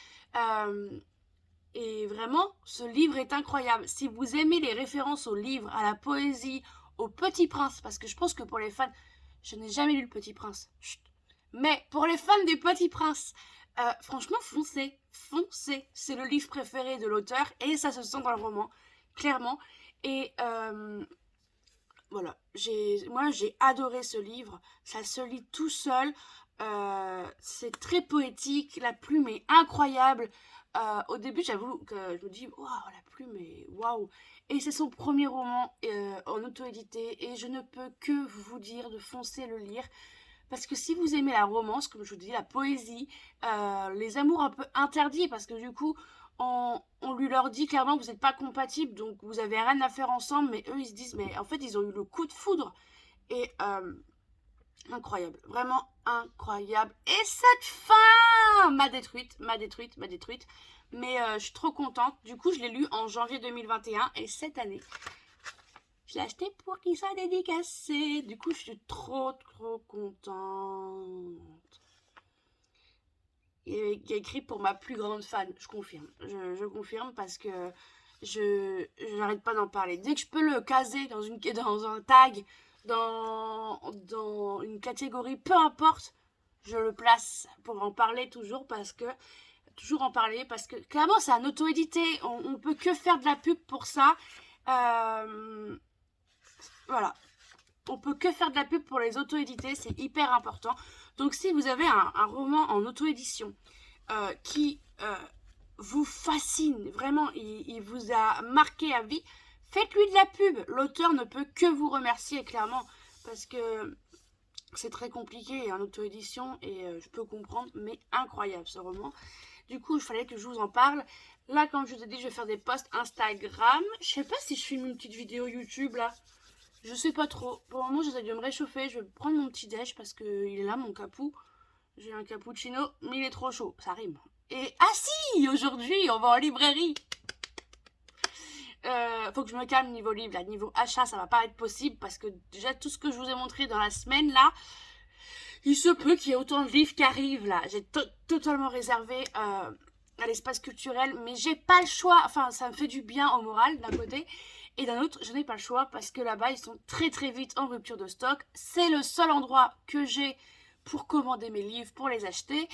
Et vraiment, ce livre est incroyable. Si vous aimez les références aux livres, à la poésie, au Petit Prince, parce que je pense que pour les fans, je n'ai jamais lu le Petit Prince. Chut. Mais pour les fans du Petit Prince, franchement, foncez. Foncez. C'est le livre préféré de l'auteur et ça se sent dans le roman, clairement. Et voilà, moi j'ai adoré ce livre, ça se lit tout seul, c'est très poétique, la plume est incroyable. Au début j'avoue que je me dis waouh, la plume est waouh, et c'est son premier roman en auto-édité et je ne peux que vous dire de foncer le lire. Parce que si vous aimez la romance, comme je vous dis, la poésie, les amours un peu interdits, parce que du coup, on lui leur dit clairement que vous n'êtes pas compatibles, donc vous avez rien à faire ensemble, mais eux ils se disent, mais en fait ils ont eu le coup de foudre. Et incroyable, vraiment incroyable. Et cette fin m'a détruite, m'a détruite, m'a détruite. Mais je suis trop contente. Du coup, je l'ai lu en janvier 2021 et cette année, je l'ai acheté pour qu'il soit dédicacé. Du coup, je suis trop contente. Il est écrit pour ma plus grande fan, je confirme. Je confirme parce que je n'arrête pas d'en parler. Dès que je peux le caser dans un tag, dans une catégorie, peu importe, je le place pour en parler toujours parce que clairement c'est un auto-édité. On peut que faire de la pub pour ça. Voilà. On peut que faire de la pub pour les auto-édités, c'est hyper important. Donc si vous avez un roman en auto-édition qui vous fascine, vraiment, il vous a marqué à vie, faites-lui de la pub. L'auteur ne peut que vous remercier, clairement, parce que c'est très compliqué en auto-édition et je peux comprendre, mais incroyable ce roman. Du coup, il fallait que je vous en parle. Là, comme je vous ai dit, je vais faire des posts Instagram. Je sais pas si je filme une petite vidéo YouTube là. Je sais pas trop. Pour le moment, j'essaie de me réchauffer. Je vais prendre mon petit déj parce qu'il est là, mon capou. J'ai un cappuccino, mais il est trop chaud. Ça rime. Et ah si, aujourd'hui, on va en librairie. Faut que je me calme niveau livre. Là, niveau achat, ça va pas être possible parce que déjà tout ce que je vous ai montré dans la semaine là, il se peut qu'il y ait autant de livres qui arrivent là. J'ai totalement réservé à l'espace culturel, mais j'ai pas le choix. Enfin, ça me fait du bien au moral d'un côté. Et d'un autre, je n'ai pas le choix parce que là-bas, ils sont très vite en rupture de stock. C'est le seul endroit que j'ai pour commander mes livres, pour les acheter.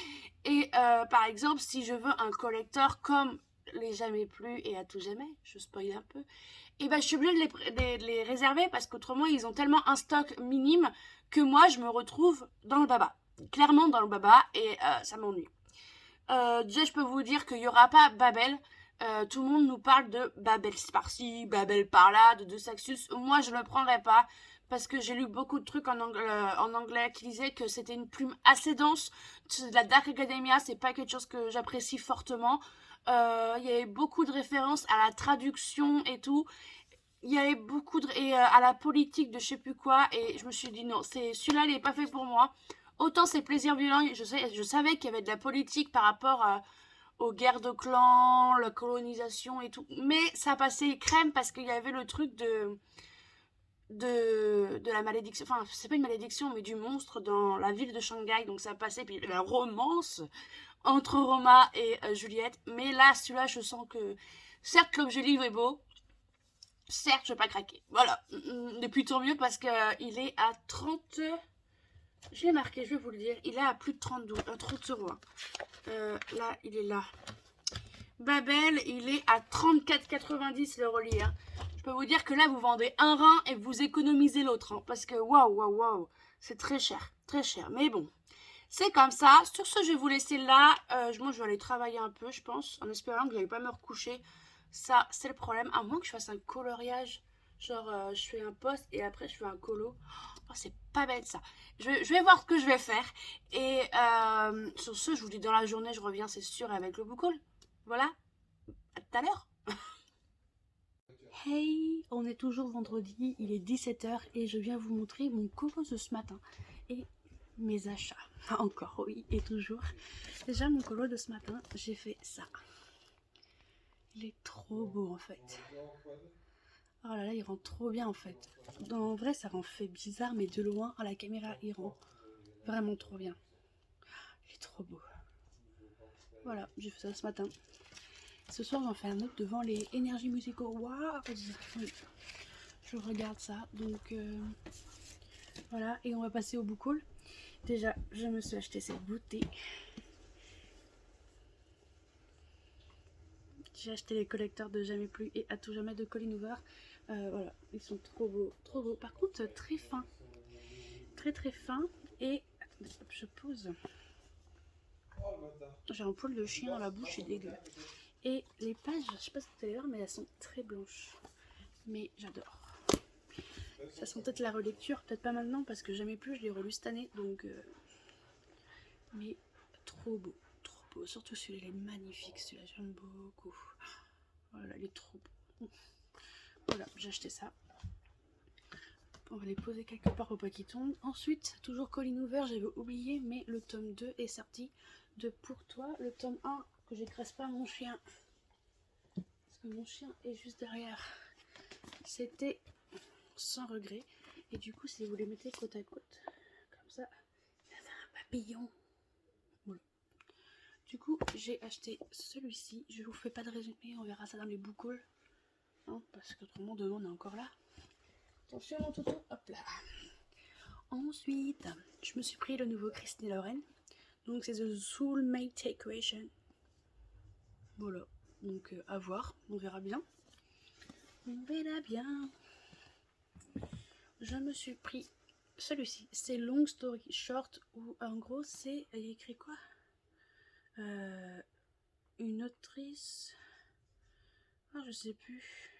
Et par exemple, si je veux un collector comme les Jamais Plus et À Tout Jamais, je spoil un peu, et ben je suis obligée de les réserver parce qu'autrement, ils ont tellement un stock minime que moi, je me retrouve dans le baba. clairement dans le baba et ça m'ennuie. Déjà, je peux vous dire qu'il n'y aura pas Babel. Tout le monde nous parle de Babel par-ci, Babel par-là, de Saxus. Moi, je ne le prendrais pas parce que j'ai lu beaucoup de trucs en anglais qui disaient que c'était une plume assez dense. De la Dark Academia, c'est pas quelque chose que j'apprécie fortement. Il y avait beaucoup de références à la traduction et tout. Il y avait beaucoup de... et à la politique de je sais plus quoi. Et je me suis dit non, celui-là, il n'est pas fait pour moi. Autant c'est plaisir violent, je savais qu'il y avait de la politique par rapport aux guerres de clans, la colonisation et tout. Mais ça passait crème parce qu'il y avait le truc de la malédiction. Enfin, c'est pas une malédiction, mais du monstre dans la ville de Shanghai. Donc ça passait. Puis la romance entre Roma et Juliette. Mais là, celui-là, je sens que certes, l'objet livre est beau. Certes, je vais pas craquer. Voilà. Et puis tant mieux parce qu'il est à 30... Je l'ai marqué, je vais vous le dire. Il est à plus de 30 euros. Là, il est là. Babel, il est à 34,90 le relié. Hein. Je peux vous dire que là, vous vendez un rein et vous économisez l'autre. Hein, parce que waouh. C'est très cher. Très cher. Mais bon. C'est comme ça. Sur ce, je vais vous laisser là. Moi, je vais aller travailler un peu, je pense. En espérant que je n'allais pas me recoucher. Ça, c'est le problème. À moins que je fasse un coloriage. Genre, je fais un post et après, je fais un colo. Oh, c'est pas bête ça. Je vais voir ce que je vais faire. Et sur ce, je vous dis dans la journée, je reviens, c'est sûr, avec le book haul. Voilà. À tout à l'heure. Hey, on est toujours vendredi, il est 17h et je viens vous montrer mon colo de ce matin. Et mes achats. Encore, oui, et toujours. Déjà, mon colo de ce matin, j'ai fait ça. Il est trop beau en fait. Oh là là, il rend trop bien en fait. En vrai, ça rend fait bizarre, mais de loin, à la caméra, il rend vraiment trop bien. Il est trop beau. Voilà, j'ai fait ça ce matin. Ce soir, j'en fais un autre devant les Energy Music Awards. Oui, je regarde ça. Donc, voilà. Et on va passer au book haul. Déjà, je me suis acheté cette bouteille. J'ai acheté les collecteurs de Jamais Plus et À Tout Jamais de Colin Hoover. Voilà, ils sont trop beaux, trop beaux. Par contre, très fins. Très très fins. Et je pose. J'ai un poil de chien dans la bouche, c'est dégueu. Et les pages, je sais pas si vous allez voir, mais elles sont très blanches. Mais j'adore. Ça sent peut-être la relecture, peut-être pas maintenant parce que Jamais Plus, je l'ai relu cette année. Donc, mais trop beau, trop beau. Surtout celui-là, il est magnifique. Celui-là, j'aime beaucoup. Voilà, il est trop beau. Voilà, j'ai acheté ça. On va les poser quelque part pour pas qu'ils tombent. Ensuite, toujours Colin Hoover, j'avais oublié, mais le tome 2 est sorti de Pour Toi. Le tome 1, que j'écrase pas mon chien. Parce que mon chien est juste derrière. C'était Sans Regret. Et du coup, si vous les mettez côte à côte, comme ça, ça fait un papillon. Voilà. Du coup, j'ai acheté celui-ci. Je vous fais pas de résumé, on verra ça dans les book hauls. Hein, parce qu'autrement, demain, on est encore là. Attention mon toutou, hop là. Ensuite, je me suis pris le nouveau Christine Loren. Donc c'est The Soulmate Equation. Voilà, donc à voir, on verra bien. On verra bien. Je me suis pris celui-ci. C'est Long Story Short où en gros c'est, il y a écrit quoi, une autrice. Ah je sais plus.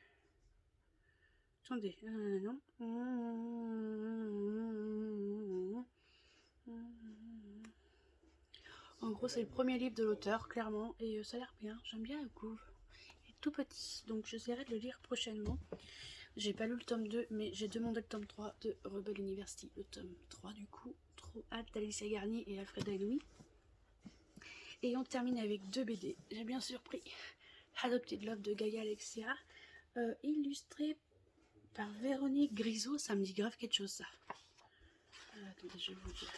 Attendez, non. En gros, c'est le premier livre de l'auteur, clairement, et ça a l'air bien. J'aime bien le couvre. Il est tout petit, donc j'essaierai de le lire prochainement. J'ai pas lu le tome 2, mais j'ai demandé le tome 3 de Rebel University. Le tome 3, du coup, trop hâte d'Alicia Garnier et Alfreda Inoui. Et on termine avec 2 BD. J'ai bien surpris. Adopted Love de Gaia Alexia, illustré par Véronique Grisot. Ça me dit grave quelque chose, ça. Attendez, je vais vous dire.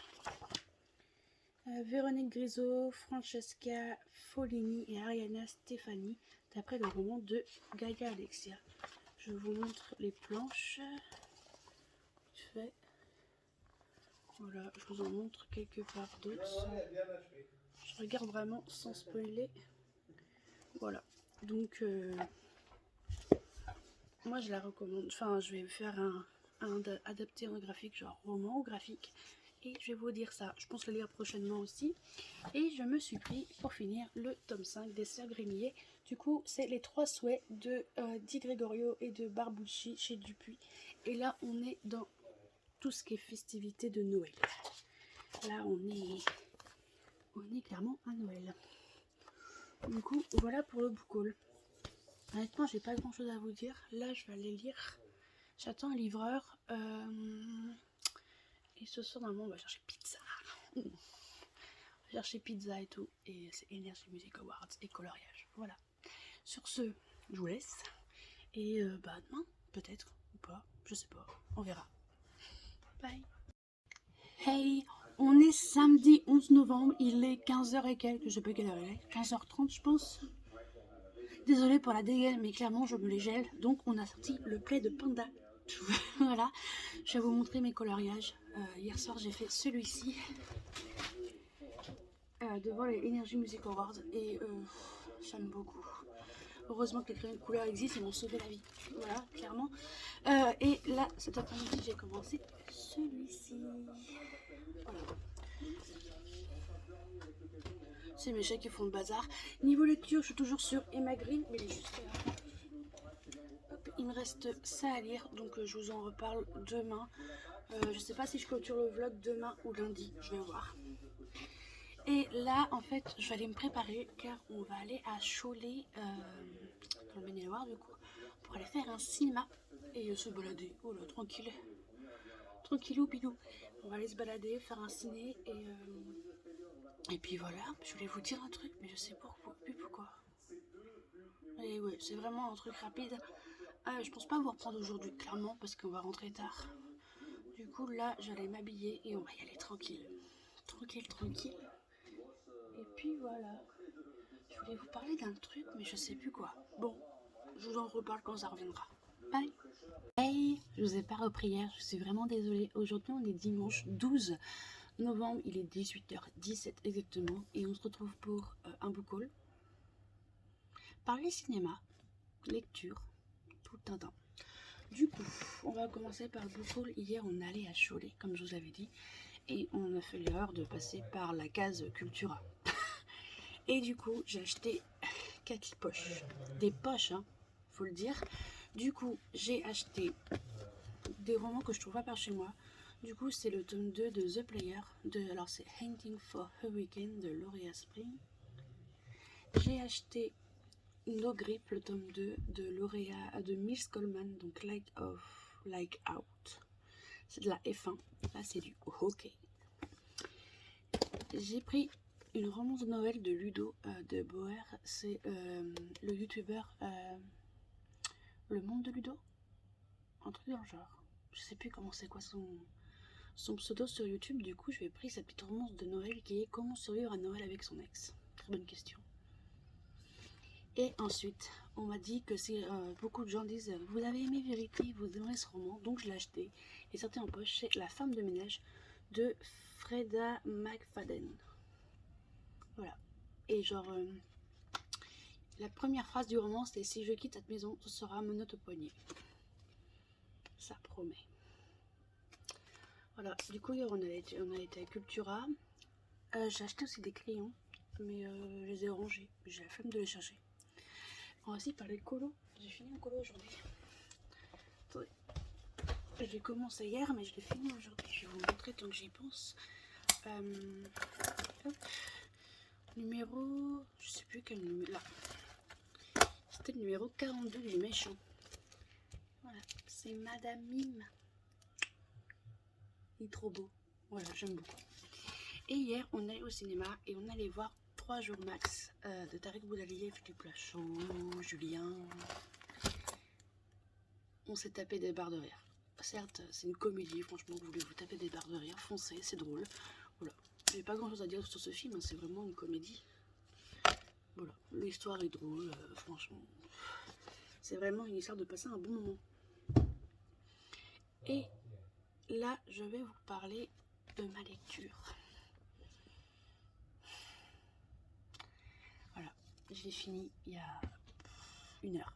Véronique Grisot, Francesca Follini et Ariana Stefani, d'après le roman de Gaia Alexia. Je vous montre les planches. Fait. Voilà, je vous en montre quelque part d'autres. Je regarde vraiment sans spoiler. Voilà, donc moi je la recommande. Enfin, je vais faire un adapté en graphique, genre roman ou graphique. et je vais vous dire ça. Je pense le lire prochainement aussi. Et je me suis pris pour finir le tome 5 des Sœurs Grémillet. Du coup, c'est les 3 souhaits de Di Gregorio et de Barbucci chez Dupuis. Et là, on est dans tout ce qui est festivité de Noël. Là, on est clairement à Noël. Du coup, voilà pour le book haul. Honnêtement, j'ai pas grand chose à vous dire. Là, je vais aller lire. J'attends un livreur. Et ce soir, normalement, on va chercher pizza. On va chercher pizza et tout. Et c'est Energy Music Awards et coloriage. Voilà. Sur ce, je vous laisse. Et demain, peut-être, ou pas. Je sais pas. On verra. Bye. Hey, on est samedi 11 novembre. Il est 15h et quelques. Je sais pas quelle heure il est. 15h30, je pense. Désolée pour la dégaine, mais clairement, je me les gèle. Donc, on a sorti le play de Panda. Voilà. Je vais vous montrer mes coloriages. Hier soir, j'ai fait celui-ci. Devant les Energy Music Awards. Et j'aime beaucoup. Heureusement que les crayons de couleur existent, ils m'ont sauvé la vie. Voilà, clairement. Et là, cet après-midi, j'ai commencé celui-ci. Voilà. C'est mes chats qui font le bazar. Niveau lecture, je suis toujours sur Emma Green, mais il est juste là. Hop, il me reste ça à lire, donc je vous en reparle demain. Je sais pas si je clôture le vlog demain ou lundi, je vais voir. Et là, en fait, je vais aller me préparer car on va aller à Cholet, dans le Maine-et-Loire du coup, pour aller faire un cinéma et se balader. Oh là, tranquille. Tranquillou bidou. On va aller se balader, faire un ciné et puis voilà. Je voulais vous dire un truc, mais je sais plus pourquoi. Et ouais, c'est vraiment un truc rapide. Je pense pas vous reprendre aujourd'hui, clairement, parce qu'on va rentrer tard. Du coup, là, j'allais m'habiller et on va y aller tranquille. Tranquille. Et puis voilà. Je voulais vous parler d'un truc, mais je sais plus quoi. Bon, je vous en reparle quand ça reviendra. Bye. Hey, je vous ai pas repris hier, je suis vraiment désolée. Aujourd'hui, on est dimanche 12 novembre, il est 18h17 exactement, et on se retrouve pour un book haul. Parler cinéma, lecture, tout un temps. Du coup, on va commencer par le book haul. Hier, on allait à Cholet, comme je vous avais dit, et on a fait l'erreur de passer par la case Cultura. Et du coup, j'ai acheté 4 poches. Des poches, hein, faut le dire. Du coup, j'ai acheté des romans que je trouve pas par chez moi. Du coup, c'est le tome 2 de The Player. Alors, c'est Hunting for Hurricane de Lauria Spring. J'ai acheté No Grip, le tome 2 de Miss Coleman, donc Like Out. C'est de la F1. Là, c'est du hockey. J'ai pris une romance de Noël de Ludo de Boer. C'est le youtubeur Le Monde de Ludo, un truc dans le genre. Je sais plus comment c'est quoi son pseudo sur YouTube. Du coup, je vais pris sa petite romance de Noël qui est Comment survivre à Noël avec son ex. Très bonne question. Et ensuite, on m'a dit que si beaucoup de gens disent vous avez aimé Vérité, vous aimerez ce roman, donc je l'ai acheté et sorti en poche. C'est La femme de ménage de Freda McFadden. Voilà. Et genre, la première phrase du roman, c'est si je quitte cette maison, ce sera menottes au poignet. Ça promet. Voilà. Du coup, hier, on a été à Cultura. J'ai acheté aussi des crayons, mais je les ai rangés. J'ai la flemme de les chercher. On va aussi parler de colo. J'ai fini un colo aujourd'hui. Attendez. Je l'ai commencé hier, mais je l'ai fini aujourd'hui. Je vais vous montrer tant que j'y pense. Hop. Numéro... Je sais plus quel numéro... Là. C'était le numéro 42 du méchant. Voilà. C'est Madame Mime. Il est trop beau. Voilà, j'aime beaucoup. Et hier, on est au cinéma et on allait voir 3 jours max de Tarek Boudalier, Philippe Lachaud, Julien. On s'est tapé des barres de rire. Certes, c'est une comédie, franchement, vous voulez vous taper des barres de rire, foncez, c'est drôle. Voilà. J'ai pas grand chose à dire sur ce film, hein, c'est vraiment une comédie. Voilà, l'histoire est drôle, franchement. C'est vraiment une histoire de passer un bon moment. Et là, je vais vous parler de ma lecture. Voilà, je l'ai fini il y a 1 heure.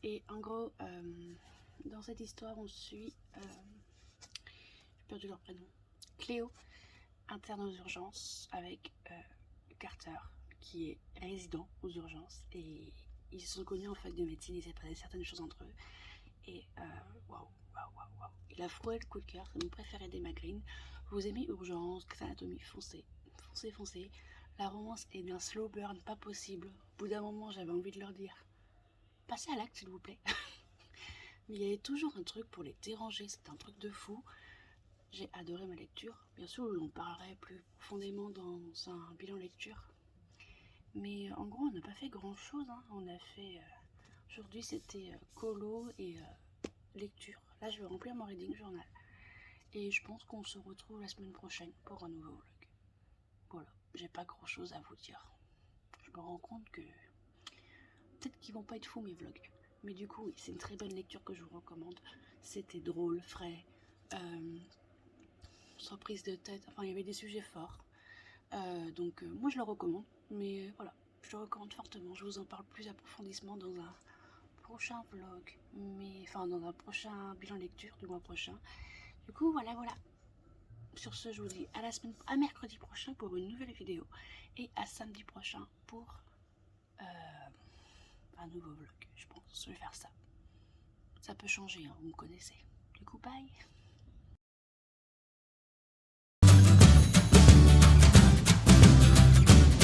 Et en gros, dans cette histoire, on suit... j'ai perdu leur prénom. Cléo, interne aux urgences avec Carter, qui est résident aux urgences, et ils se sont connus en fac de médecine, il s'est passé certaines choses entre eux, et waouh. Il a frôlé le coup de cœur, c'est mon préféré d'Emma Green. Vous aimez Urgence, Grey's Anatomy, foncez. La romance est d'un slow burn pas possible. Au bout d'un moment, j'avais envie de leur dire passez à l'acte, s'il vous plaît. Mais il y avait toujours un truc pour les déranger, c'était un truc de fou. J'ai adoré ma lecture. Bien sûr, j'en parlerai plus profondément dans un bilan lecture. Mais en gros, on n'a pas fait grand chose. Hein. On a fait. Aujourd'hui, c'était colo et lecture. Là, je vais remplir mon reading journal. Et je pense qu'on se retrouve la semaine prochaine pour un nouveau vlog. Voilà, j'ai pas grand chose à vous dire. Je me rends compte que peut-être qu'ils vont pas être fous mes vlogs. Mais du coup, oui, c'est une très bonne lecture que je vous recommande. C'était drôle, frais, sans prise de tête. Enfin, il y avait des sujets forts. Donc, moi, je le recommande. Mais voilà, je le recommande fortement. Je vous en parle plus approfondissement dans un prochain vlog. Enfin, dans un prochain bilan lecture du mois prochain. Du coup, voilà. Sur ce, je vous dis à mercredi prochain pour une nouvelle vidéo. Et à samedi prochain pour un nouveau vlog. Je pense que je vais faire ça. Ça peut changer, hein, vous me connaissez. Du coup, bye!